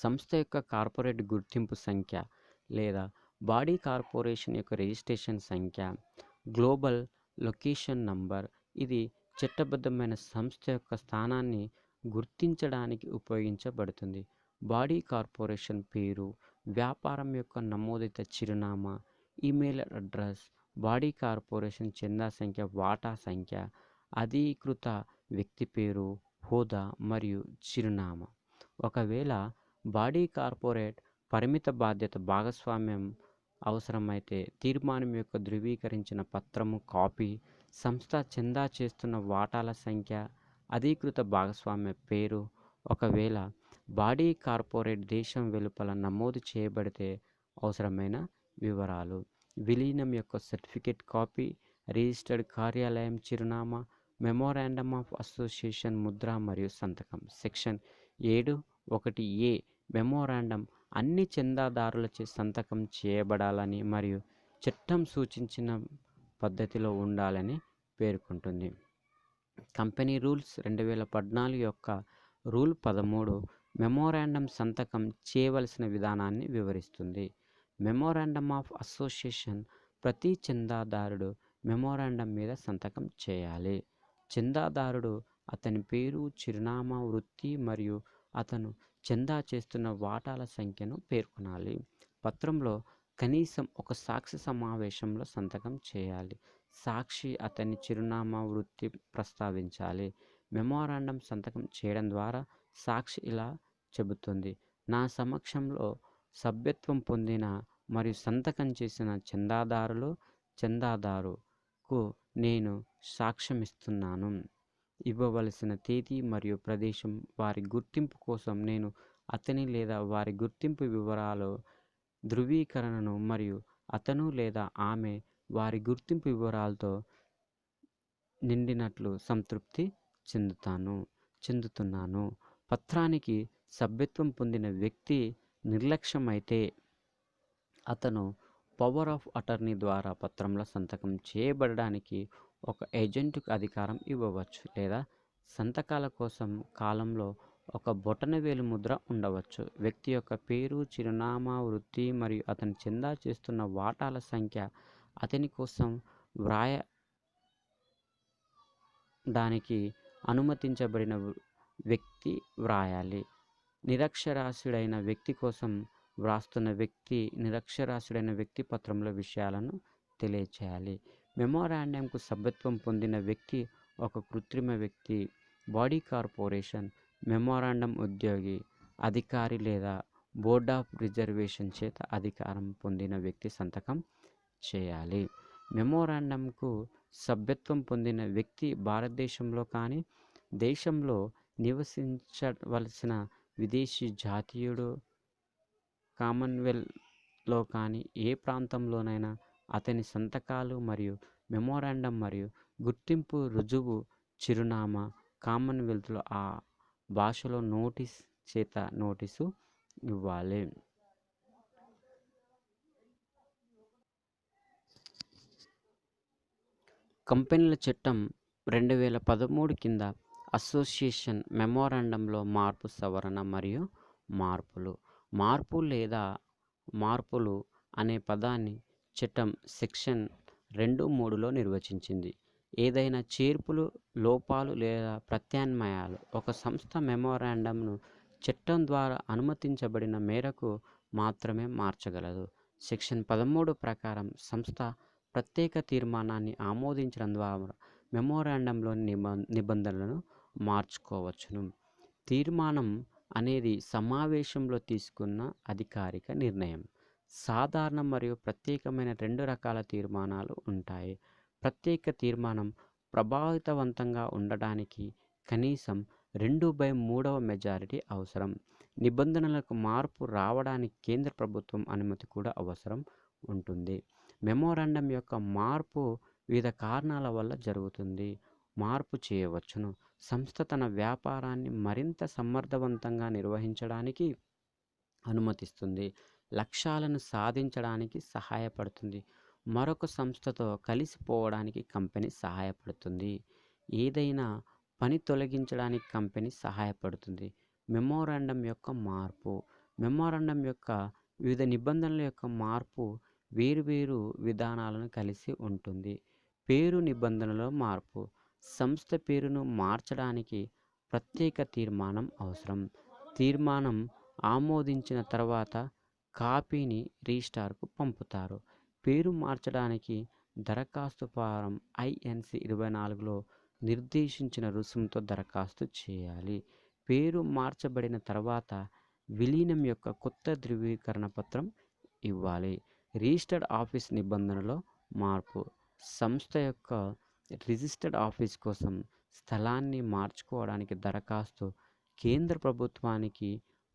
సంస్థ యొక్క కార్పొరేట్ గుర్తింపు సంఖ్య లేదా బాడీ కార్పొరేషన్ యొక్క రిజిస్ట్రేషన్ సంఖ్య, గ్లోబల్ లొకేషన్ నంబర్. ఇది చట్టబద్ధమైన సంస్థ యొక్క స్థానాన్ని గుర్తించడానికి ఉపయోగించబడుతుంది. బాడీ కార్పొరేషన్ పేరు, వ్యాపారం యొక్క నమోదిత చిరునామా, ఈమెయిల్ అడ్రస్. బాడీ కార్పొరేషన్ చందా సంఖ్య, వాటా సంఖ్య, అధీకృత వ్యక్తి పేరు, హోదా మరియు చిరునామా. ఒకవేళ బాడీ కార్పొరేట్ పరిమిత బాధ్యత భాగస్వామ్యం అవసరమైతే తీర్మానం యొక్క ధృవీకరించిన పత్రము కాపీ, సంస్థ చందా చేస్తున్న వాటాల సంఖ్య, అధీకృత భాగస్వామ్య పేరు, ఒకవేళ బాడీ కార్పొరేట్ దేశం వెలుపల నమోదు చేయబడితే అవసరమైన వివరాలు, విలీనం యొక్క సర్టిఫికేట్ కాపీ, రిజిస్టర్డ్ కార్యాలయం చిరునామా, మెమోరాండమ్ ఆఫ్ అసోసియేషన్ ముద్ర మరియు సంతకం. సెక్షన్ 7(1)(a) మెమోరాండం అన్ని చందాదారులచే సంతకం చేయబడాలని మరియు చట్టం సూచించిన పద్ధతిలో ఉండాలని పేర్కొంటుంది. కంపెనీ రూల్స్ 2014 యొక్క రూల్ 13 మెమోరాండం సంతకం చేయవలసిన విధానాన్ని వివరిస్తుంది. మెమోరాండమ్ ఆఫ్ అసోసియేషన్ ప్రతి చందాదారుడు మెమోరాండం మీద సంతకం చేయాలి. చందాదారుడు అతని పేరు, చిరునామా, వృత్తి మరియు అతను చందా చేస్తున్న వాటాల సంఖ్యను పేర్కొనాలి. పత్రంలో కనీసం ఒక సాక్షి సమావేశంలో సంతకం చేయాలి. సాక్షి అతని చిరునామా, వృత్తి ప్రస్తావించాలి. మెమోరాండం సంతకం చేయడం ద్వారా సాక్షి ఇలా చెబుతుంది: నా సమక్షంలో సభ్యత్వం పొందిన మరియు సంతకం చేసిన చందాదారుకు నేను సాక్ష్యమిస్తున్నాను. ఇవ్వవలసిన తేదీ మరియు ప్రదేశం, వారి గుర్తింపు కోసం నేను అతని లేదా వారి గుర్తింపు వివరాల ధృవీకరణను మరియు అతను లేదా ఆమె వారి గుర్తింపు వివరాలతో నిండినట్లు సంతృప్తి చెందుతున్నాను. పత్రానికి సభ్యత్వం పొందిన వ్యక్తి నిర్లక్ష్యమైతే అతను పవర్ ఆఫ్ అటార్నీ ద్వారా పత్రంలో సంతకం చేయబడడానికి ఒక ఏజెంట్కు అధికారం ఇవ్వవచ్చు లేదా సంతకాల కోసం కాలంలో ఒక బొటనవేలు ముద్ర ఉండవచ్చు. వ్యక్తి యొక్క పేరు, చిరునామా, వృత్తి మరియు అతను చందా చేస్తున్న వాటాల సంఖ్య అతని కోసం వ్రాయడానికి అనుమతించబడిన వ్యక్తి వ్రాయాలి. నిరక్షరాస్యుడైన వ్యక్తి కోసం వ్రాస్తున్న వ్యక్తి నిరక్షరాస్యుడైన వ్యక్తి పత్రంలో విషయాలను తెలియచేయాలి. మెమోరాండంకు సభ్యత్వం పొందిన వ్యక్తి ఒక కృత్రిమ వ్యక్తి, బాడీ కార్పొరేషన్, మెమోరాండం ఉద్యోగి, అధికారి లేదా బోర్డ్ ఆఫ్ రిజర్వేషన్ చేత అధికారం పొందిన వ్యక్తి సంతకం చేయాలి. మెమోరాండంకు సభ్యత్వం పొందిన వ్యక్తి భారతదేశంలో కానీ, దేశంలో నివసించవలసిన విదేశీ జాతీయుడు, కామన్వెల్త్లో కానీ ఏ ప్రాంతంలోనైనా అతని సంతకాలు మరియు మెమోరాండం మరియు గుర్తింపు రుజువు చిరునామా కామన్వెల్త్లో ఆ భాషలో నోటీసు ఇవ్వాలి. కంపెనీల చట్టం 2013 కింద అసోసియేషన్ మెమోరాండంలో మార్పు, సవరణ మరియు మార్పులు. మార్పు లేదా మార్పులు అనే పదాన్ని చట్టం సెక్షన్ 2(3)లో నిర్వచించింది. ఏదైనా చేర్పులు, లోపాలు లేదా ప్రత్యామ్నాయాలు ఒక సంస్థ మెమోరాండంను చట్టం ద్వారా అనుమతించబడిన మేరకు మాత్రమే మార్చగలదు. సెక్షన్ 13 ప్రకారం సంస్థ ప్రత్యేక తీర్మానాన్ని ఆమోదించడం ద్వారా మెమోరాండంలోని నిబంధనలను మార్చుకోవచ్చును. తీర్మానం అనేది సమావేశంలో తీసుకున్న అధికారిక నిర్ణయం. సాధారణ మరియు ప్రత్యేకమైన 2 రకాల తీర్మానాలు ఉంటాయి. ప్రత్యేక తీర్మానం ప్రభావవంతంగా ఉండడానికి కనీసం 2/3 మెజారిటీ అవసరం. నిబంధనలకు మార్పు రావడానికి కేంద్ర ప్రభుత్వం అనుమతి కూడా అవసరం ఉంటుంది. మెమోరాండం యొక్క మార్పు వివిధ కారణాల వల్ల జరుగుతుంది. మార్పు చేయవచ్చును. సంస్థ తన వ్యాపారాన్ని మరింత సమర్థవంతంగా నిర్వహించడానికి అనుమతిస్తుంది. లక్ష్యాలను సాధించడానికి సహాయపడుతుంది. మరొక సంస్థతో కలిసిపోవడానికి కంపెనీ సహాయపడుతుంది. ఏదైనా పని తొలగించడానికి కంపెనీ సహాయపడుతుంది. మెమోరాండం యొక్క మార్పు. మెమోరాండం యొక్క వివిధ నిబంధనల యొక్క మార్పు వేర్వేరు విధానాలను కలిసి ఉంటుంది. పేరు నిబంధనలో మార్పు. సంస్థ పేరును మార్చడానికి ప్రత్యేక తీర్మానం అవసరం. తీర్మానం ఆమోదించిన తర్వాత కాపీని రిజిస్ట్రార్కు పంపుతారు. పేరు మార్చడానికి దరఖాస్తు ఫారం INC 24లో నిర్దేశించిన రుసుముతో దరఖాస్తు చేయాలి. పేరు మార్చబడిన తర్వాత విలీనం యొక్క కొత్త ధృవీకరణ పత్రం ఇవ్వాలి. రిజిస్టర్డ్ ఆఫీస్ నిబంధనలో మార్పు. సంస్థ యొక్క రిజిస్టర్డ్ ఆఫీస్ కోసం స్థలాన్ని మార్చుకోవడానికి దరఖాస్తు కేంద్ర ప్రభుత్వానికి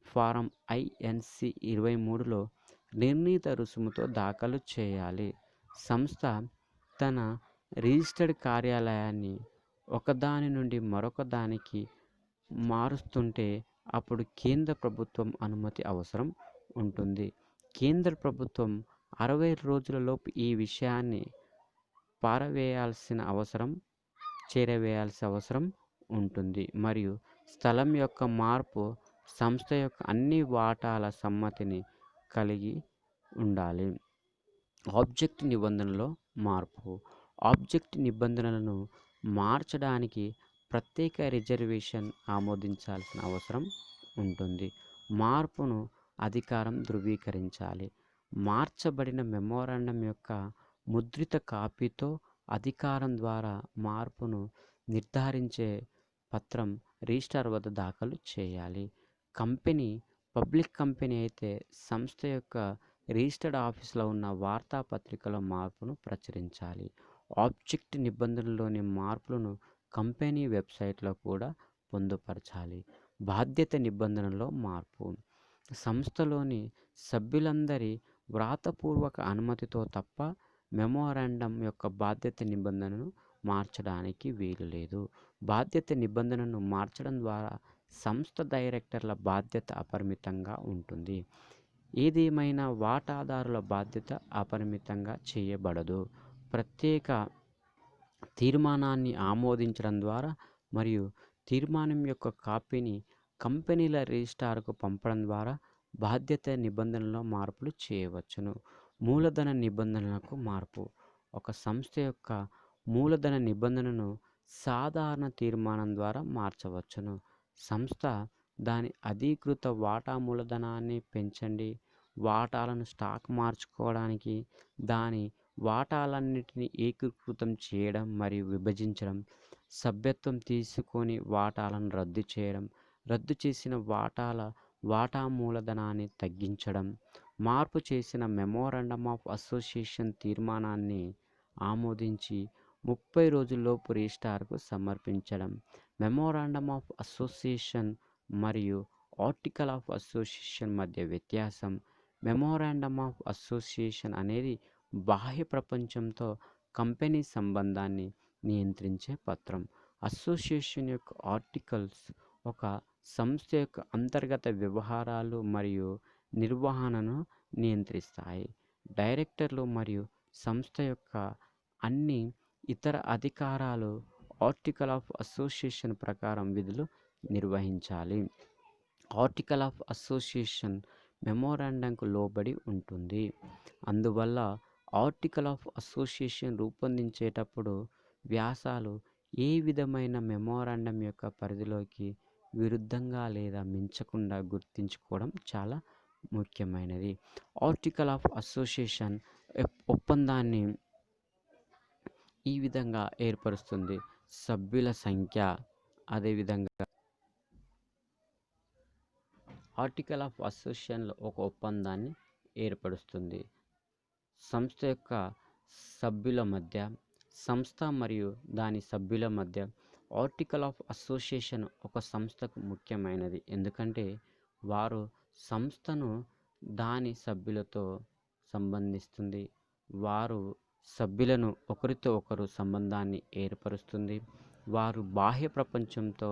ఫారం INC 23లో నిర్ణీత రుసుముతో దాఖలు చేయాలి. సంస్థ తన రిజిస్టర్డ్ కార్యాలయాన్ని ఒకదాని నుండి మరొక దానికి మారుస్తుంటే అప్పుడు కేంద్ర ప్రభుత్వం అనుమతి అవసరం ఉంటుంది. కేంద్ర ప్రభుత్వం 60 రోజులలోపు ఈ విషయాన్ని చేరవేయాల్సిన అవసరం ఉంటుంది మరియు స్థలం యొక్క మార్పు సంస్థ యొక్క అన్ని వాటాల సమ్మతిని కలిగి ఉండాలి. ఆబ్జెక్ట్ నిబంధనలో మార్పు. ఆబ్జెక్ట్ నిబంధనలను మార్చడానికి ప్రత్యేక రిజర్వేషన్ ఆమోదించాల్సిన అవసరం ఉంటుంది. మార్పును అధికారం ధృవీకరించాలి. మార్చబడిన మెమోరాండం యొక్క ముద్రిత కాపీతో అధికారం ద్వారా మార్పును నిర్ధారించే పత్రం రిజిస్ట్రార్ వద్ద దాఖలు చేయాలి. కంపెనీ పబ్లిక్ కంపెనీ అయితే సంస్థ యొక్క రిజిస్టర్డ్ ఆఫీసులో ఉన్న వార్తాపత్రికలో మార్పును ప్రచురించాలి. ఆబ్జెక్ట్ నిబంధనలోని మార్పులను కంపెనీ వెబ్సైట్లో కూడా పొందుపరచాలి. బాధ్యత నిబంధనలో మార్పు. సంస్థలోని సభ్యులందరి వ్రాతపూర్వక అనుమతితో తప్ప మెమోరాండం యొక్క బాధ్యత నిబంధనను మార్చడానికి వీలులేదు. బాధ్యత నిబంధనను మార్చడం ద్వారా సంస్థ డైరెక్టర్ల బాధ్యత అపరిమితంగా ఉంటుంది. ఏదేమైనా వాటాదారుల బాధ్యత అపరిమితంగా చేయబడదు. ప్రత్యేక తీర్మానాన్ని ఆమోదించడం ద్వారా మరియు తీర్మానం యొక్క కాపీని కంపెనీల రిజిస్ట్రార్కు పంపడం ద్వారా బాధ్యత నిబంధనలో మార్పులు చేయవచ్చును. మూలధన నిబంధనలకు మార్పు. ఒక సంస్థ యొక్క మూలధన నిబంధనను సాధారణ తీర్మానం ద్వారా మార్చవచ్చును. సంస్థ దాని అధీకృత వాటా మూలధనాన్ని పెంచండి, వాటాలను స్టాక్ మార్చుకోవడానికి, దాని వాటాలన్నిటినీ ఏకీకృతం చేయడం మరియు విభజించడం, సభ్యత్వం తీసుకొని వాటాలను రద్దు చేయడం, రద్దు చేసిన వాటా మూలధనాన్ని తగ్గించడం, మార్పు చేసిన మెమోరాండం ఆఫ్ అసోసియేషన్ తీర్మానాన్ని ఆమోదించి 30 రోజుల్లోపు రిజిస్ట్రార్కు సమర్పించడం. మెమోరాండం ఆఫ్ అసోసియేషన్ మరియు ఆర్టికల్ ఆఫ్ అసోసియేషన్ మధ్య వ్యత్యాసం. మెమోరాండం ఆఫ్ అసోసియేషన్ అనేది బాహ్య ప్రపంచంతో కంపెనీ సంబంధాన్ని నియంత్రించే పత్రం. అసోసియేషన్ యొక్క ఆర్టికల్స్ ఒక సంస్థ యొక్క అంతర్గత వ్యవహారాలు మరియు నిర్వహణను నియంత్రిస్తాయి. డైరెక్టర్లు మరియు సంస్థ యొక్క అన్ని ఇతర అధికారాలు ఆర్టికల్ ఆఫ్ అసోసియేషన్ ప్రకారం విధులు నిర్వహించాలి. ఆర్టికల్ ఆఫ్ అసోసియేషన్ మెమోరాండంకు లోబడి ఉంటుంది. అందువల్ల ఆర్టికల్ ఆఫ్ అసోసియేషన్ రూపొందించేటప్పుడు వ్యాసాలు ఏ విధమైన మెమోరాండం యొక్క పరిధిలోకి విరుద్ధంగా లేదా మించకుండా గుర్తుంచుకోవడం చాలా ముఖ్యమైనది. ఆర్టికల్ ఆఫ్ అసోసియేషన్ ఒప్పందాన్ని ఈ విధంగా ఏర్పరుస్తుంది. సభ్యుల సంఖ్య. అదేవిధంగా ఆర్టికల్ ఆఫ్ అసోసియేషన్లో ఒక ఒప్పందాన్ని ఏర్పరుస్తుంది. సంస్థ యొక్క సభ్యుల మధ్య, సంస్థ మరియు దాని సభ్యుల మధ్య. ఆర్టికల్ ఆఫ్ అసోసియేషన్ ఒక సంస్థకు ముఖ్యమైనది ఎందుకంటే వారు సంస్థను దాని సభ్యులతో సంబంధిస్తుంది. వారు సభ్యులను ఒకరితో ఒకరు సంబంధాన్ని ఏర్పరుస్తుంది. వారు బాహ్య ప్రపంచంతో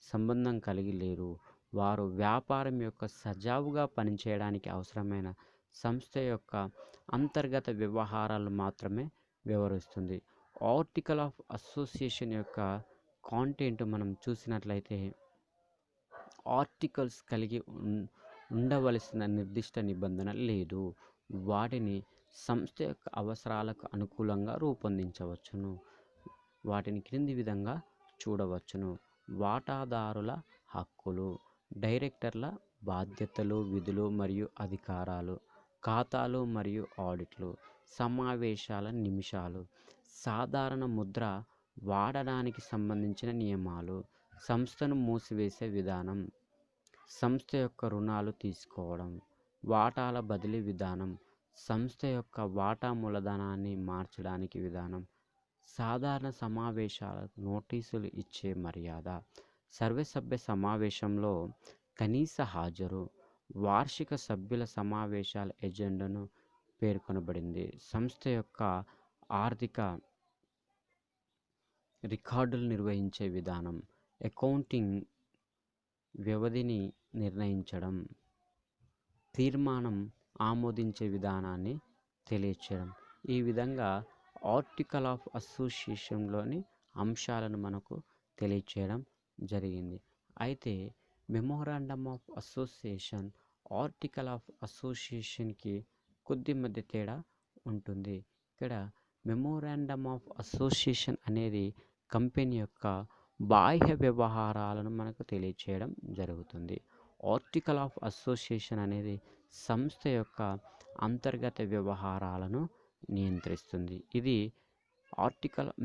సంబంధం కలిగి లేరు. వారు వ్యాపారం యొక్క సజావుగా పనిచేయడానికి అవసరమైన సంస్థ యొక్క అంతర్గత వ్యవహారాలు మాత్రమే వివరిస్తుంది. ఆర్టికల్ ఆఫ్ అసోసియేషన్ యొక్క కాంటెంట్ మనం చూసినట్లయితే ఆర్టికల్స్ కలిగి ఉండవలసిన నిర్దిష్ట నిబంధన లేదు. వాటిని సంస్థ యొక్క అవసరాలకు అనుకూలంగా రూపొందించవచ్చును. వాటిని క్రింది విధంగా చూడవచ్చును. వాటాదారుల హక్కులు, డైరెక్టర్ల బాధ్యతలు, విధులు మరియు అధికారాలు, ఖాతాలు మరియు ఆడిట్లు, సమావేశాల నిమిషాలు, సాధారణ ముద్ర వాడడానికి సంబంధించిన నియమాలు, సంస్థను మూసివేసే విధానం, సంస్థ యొక్క రుణాలు తీసుకోవడం, వాటాల బదిలీ విధానం, సంస్థ యొక్క వాటా మూలధనాన్ని మార్చడానికి విధానం, సాధారణ సమావేశాలకు నోటీసులు ఇచ్చే మర్యాద, సర్వసభ్య సమావేశంలో కనీస హాజరు, వార్షిక సభ్యుల సమావేశాల ఎజెండాను పేర్కొనబడింది. సంస్థ యొక్క ఆర్థిక రికార్డులు నిర్వహించే విధానం, అకౌంటింగ్ వ్యవధిని నిర్ణయించడం, తీర్మానం ఆమోదించే విధానాన్ని తెలియచేయడం. ఈ విధంగా ఆర్టికల్ ఆఫ్ అసోసియేషన్లోని అంశాలను మనకు తెలియచేయడం జరిగింది. అయితే memorandum of association, article of అసోసియేషన్కి కొద్ది మధ్య తేడా ఉంటుంది. ఇక్కడ మెమోరాండమ్ ఆఫ్ అసోసియేషన్ అనేది కంపెనీ యొక్క బాహ్య వ్యవహారాలను మనకు తెలియచేయడం జరుగుతుంది. ఆర్టికల్ ఆఫ్ అసోసియేషన్ అనేది సంస్థ యొక్క అంతర్గత వ్యవహారాలను నియంత్రిస్తుంది. ఇది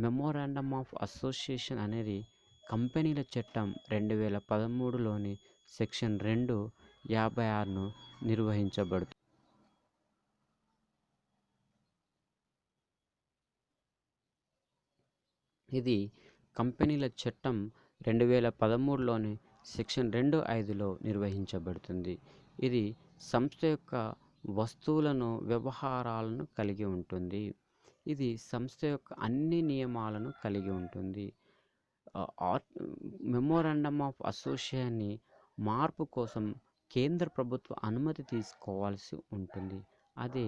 మెమోరాండమ్ ఆఫ్ అసోసియేషన్ అనేది కంపెనీల చట్టం 2013లోని సెక్షన్ 256ను నిర్వహించబడుతుంది. ఇది కంపెనీల చట్టం 2013లోని సెక్షన్ 25లో నిర్వహించబడుతుంది. ఇది సంస్థ యొక్క వస్తువులను, వ్యవహారాలను కలిగి ఉంటుంది. ఇది సంస్థ యొక్క అన్ని నియమాలను కలిగి ఉంటుంది. మెమోరాండమ్ ఆఫ్ అసోసియేషన్ని మార్పు కోసం కేంద్ర ప్రభుత్వ అనుమతి తీసుకోవాల్సి ఉంటుంది. అదే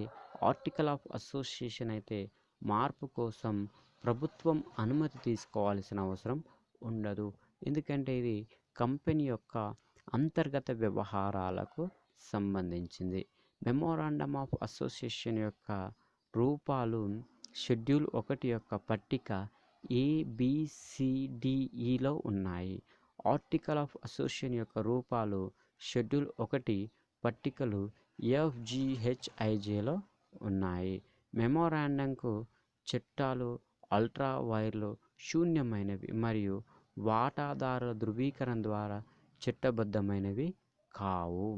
ఆర్టికల్ ఆఫ్ అసోసియేషన్ అయితే మార్పు కోసం ప్రభుత్వం అనుమతి తీసుకోవాల్సిన అవసరం ఉండదు. ఎందుకంటే ఇది కంపెనీ యొక్క అంతర్గత వ్యవహారాలకు సంబంధించింది. మెమోరాండమ్ ఆఫ్ అసోసియేషన్ యొక్క రూపాలు షెడ్యూల్ 1 యొక్క పట్టిక ABCDEలో ఉన్నాయి. ఆర్టికల్ ఆఫ్ అసోసియేషన్ యొక్క రూపాలు షెడ్యూల్ 1 పట్టికలు FGHIJలో ఉన్నాయి. మెమోరాండంకు చట్టాలు, అల్ట్రా వైర్లు శూన్యమైనవి మరియు వాటాదారుల ధృవీకరణ ద్వారా చట్టబద్ధమైనవి కావు.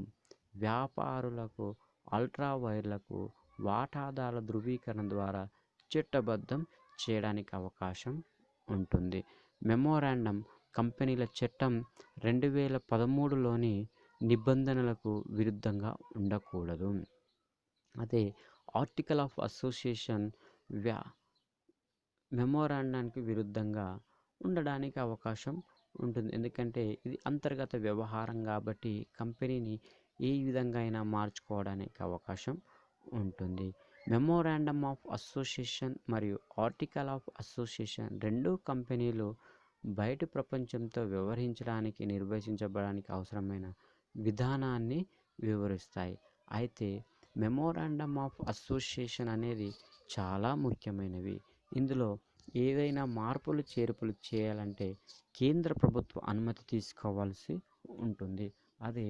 వ్యాపారులకు అల్ట్రా వైర్లకు వాటాదారుల ధృవీకరణ ద్వారా చట్టబద్ధం చేయడానికి అవకాశం ఉంటుంది. మెమోరాండం కంపెనీల చట్టం 2013లోని నిబంధనలకు విరుద్ధంగా ఉండకూడదు. అదే ఆర్టికల్ ఆఫ్ అసోసియేషన్ మెమోరాండానికి విరుద్ధంగా ఉండడానికి అవకాశం ఉంటుంది. ఎందుకంటే ఇది అంతర్గత వ్యవహారం కాబట్టి కంపెనీని ఏ విధంగా అయినా మార్చుకోవడానికి అవకాశం ఉంటుంది. మెమోరాండమ్ ఆఫ్ అసోసియేషన్ మరియు ఆర్టికల్ ఆఫ్ అసోసియేషన్ రెండు కంపెనీలు బయటి ప్రపంచంతో వ్యవహరించడానికి, నిర్వహించబడడానికి అవసరమైన విధానాన్ని వివరిస్తాయి. అయితే మెమోరాండమ్ ఆఫ్ అసోసియేషన్ అనేది చాలా ముఖ్యమైనవి. ఇందులో ఏదైనా మార్పులు చేర్పులు చేయాలంటే కేంద్ర ప్రభుత్వ అనుమతి తీసుకోవాల్సి ఉంటుంది. అదే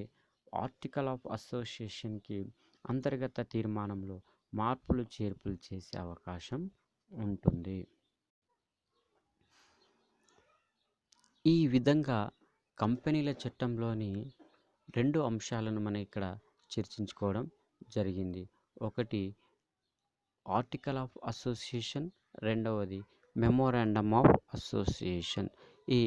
ఆర్టికల్ ఆఫ్ అసోసియేషన్కి అంతర్గత తీర్మానంలో మార్పులు చేర్పులు చేసే అవకాశం ఉంటుంది. ఈ విధంగా కంపెనీల చట్టంలోని రెండు అంశాలను మనం ఇక్కడ చర్చించుకోవడం జరిగింది. ఒకటి ఆర్టికల్ ఆఫ్ అసోసియేషన్, రెండవది మెమోరాండమ్ ఆఫ్ అసోసియేషన్. ఈ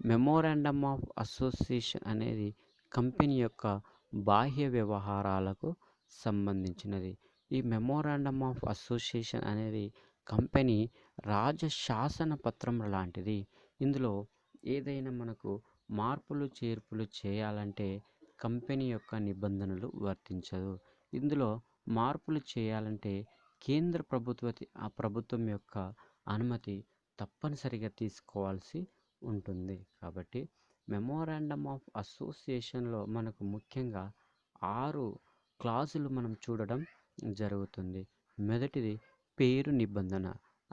మెమోరాండమ్ ఆఫ్ అసోసియేషన్ అనేది కంపెనీ యొక్క బాహ్య వ్యవహారాలకు సంబంధించినది. ఈ మెమోరాండమ్ ఆఫ్ అసోసియేషన్ అనేది కంపెనీ రాజశాసన పత్రం లాంటిది. ఇందులో ఏదైనా మనకు మార్పులు చేర్పులు చేయాలంటే కంపెనీ యొక్క నిబంధనలు వర్తించదు. ఇందులో మార్పులు చేయాలంటే కేంద్ర ప్రభుత్వం యొక్క అనుమతి తప్పనిసరిగా తీసుకోవాల్సి ఉంటుంది. కాబట్టి మెమోరాండమ్ ఆఫ్ అసోసియేషన్లో మనకు ముఖ్యంగా 6 క్లాజులు మనం చూడడం జరుగుతుంది. మొదటిది పేరు నిబంధన.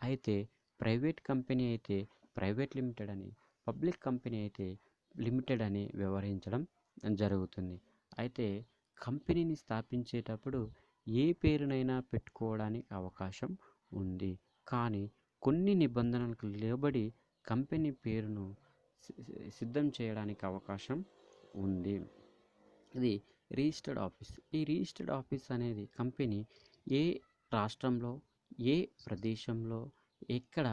అయితే ప్రైవేట్ కంపెనీ అయితే ప్రైవేట్ లిమిటెడ్ అని, పబ్లిక్ కంపెనీ అయితే లిమిటెడ్ అని వ్యవహరించడం జరుగుతుంది. అయితే కంపెనీని స్థాపించేటప్పుడు ఏ పేరునైనా పెట్టుకోవడానికి అవకాశం ఉంది. కానీ కొన్ని నిబంధనలకు లోబడి కంపెనీ పేరును సిద్ధం చేయడానికి అవకాశం ఉంది. ఇది రిజిస్టర్డ్ ఆఫీస్. ఈ రిజిస్టర్డ్ ఆఫీస్ అనేది కంపెనీ ఏ రాష్ట్రంలో ఏ ప్రదేశంలో ఎక్కడ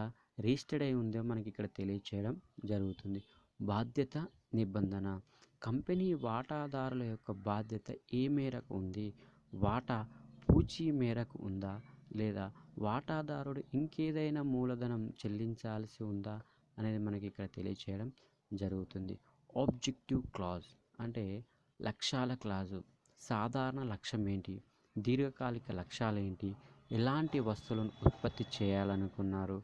రిజిస్టర్డ్ అయి ఉందో మనకి ఇక్కడ తెలియచేయడం జరుగుతుంది. బాధ్యత నిబంధన కంపెనీ వాటాదారుల యొక్క బాధ్యత ఏ మేరకు ఉంది, వాటా పూచీ మేరకు ఉందా, లేదా వాటాదారుడు ఇంకేదైనా మూలధనం చెల్లించాల్సి ఉందా అనేది మనకి ఇక్కడ తెలియచేయడం జరుగుతుంది. ఆబ్జెక్టివ్ క్లాజ్ అంటే లక్ష్యాల క్లాజు. సాధారణ లక్ష్యం ఏంటి, దీర్ఘకాలిక లక్ష్యాలు ఏంటి, ఎలాంటి వస్తువులను ఉత్పత్తి చేయాలనుకున్నారు,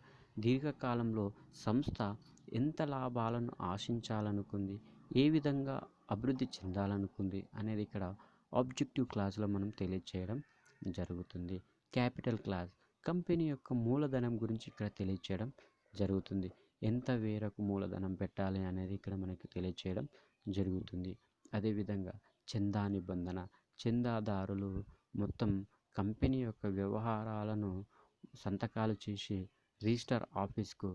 దీర్ఘకాలంలో సంస్థ ఎంత లాభాలను ఆశించాలనుకుంది, ఏ విధంగా అభివృద్ధి చెందాలనుకుంది అనేది ఇక్కడ ఆబ్జెక్టివ్ క్లాజ్లో మనం తెలియచేయడం జరుగుతుంది. క్యాపిటల్ క్లాజ్ కంపెనీ యొక్క మూలధనం గురించి ఇక్కడ తెలియచేయడం జరుగుతుంది. ఎంత మేరకు మూలధనం పెట్టాలి అనేది ఇక్కడ మనకి తెలియచేయడం జరుగుతుంది. అదేవిధంగా చందా నిబంధన చందాదారులు మొత్తం కంపెనీ యొక్క వ్యవహారాలను సంతకాలు చేసి రిజిస్టర్ ఆఫీస్కు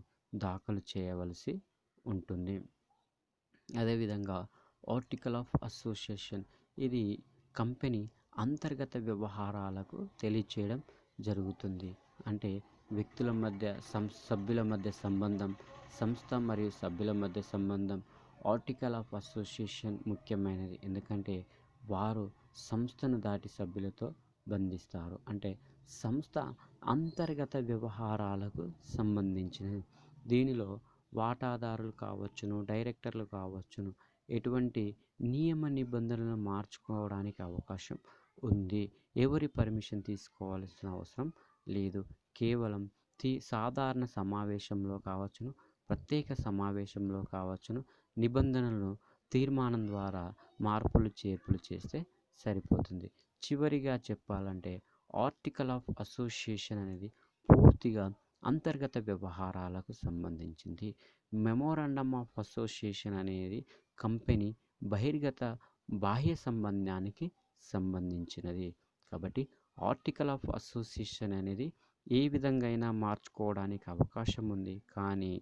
దాఖలు చేయవలసి ఉంటుంది. అదేవిధంగా ఆర్టికల్ ఆఫ్ అసోసియేషన్ ఇది కంపెనీ అంతర్గత వ్యవహారాలకు తెలియచేయడం జరుగుతుంది. అంటే వ్యక్తుల మధ్య సభ్యుల మధ్య సంబంధం, సంస్థ మరియు సభ్యుల మధ్య సంబంధం. ఆర్టికల్ ఆఫ్ అసోసియేషన్ ముఖ్యమైనది, ఎందుకంటే వారు సంస్థను దాటి సభ్యులతో బంధిస్తారు. అంటే సంస్థ అంతర్గత వ్యవహారాలకు సంబంధించినది. దీనిలో వాటాదారులు కావచ్చును, డైరెక్టర్లు కావచ్చును, ఎటువంటి నియమ నిబంధనలను మార్చుకోవడానికి అవకాశం ఉంది. ఎవరి పర్మిషన్ తీసుకోవాల్సిన అవసరం లేదు. కేవలం సాధారణ సమావేశంలో కావచ్చును, ప్రత్యేక సమావేశంలో కావచ్చును, నిబంధనలను తీర్మానం ద్వారా మార్పులు చేర్పులు చేస్తే సరిపోతుంది. చివరిగా చెప్పాలంటే ఆర్టికల్ ఆఫ్ అసోసియేషన్ అనేది పూర్తిగా అంతర్గత వ్యవహారాలకు సంబంధించింది. మెమోరాండమ్ ఆఫ్ అసోసియేషన్ అనేది కంపెనీ బహిర్గత బాహ్య సంబంధానికి సంబంధించినది. కాబట్టి ఆర్టికల్ ఆఫ్ అసోసియేషన్ అనేది ఏ విధంగా అయినా మార్చుకోవడానికి అవకాశం ఉంది, కానీ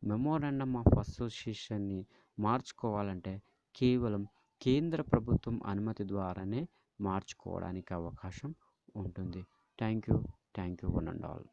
మెమోరాండమ్ ఆఫ్ అసోసియేషన్ని మార్చుకోవాలంటే కేవలం కేంద్ర ప్రభుత్వం అనుమతి ద్వారానే మార్చుకోవడానికి అవకాశం ఉంటుంది. Thank you one and all.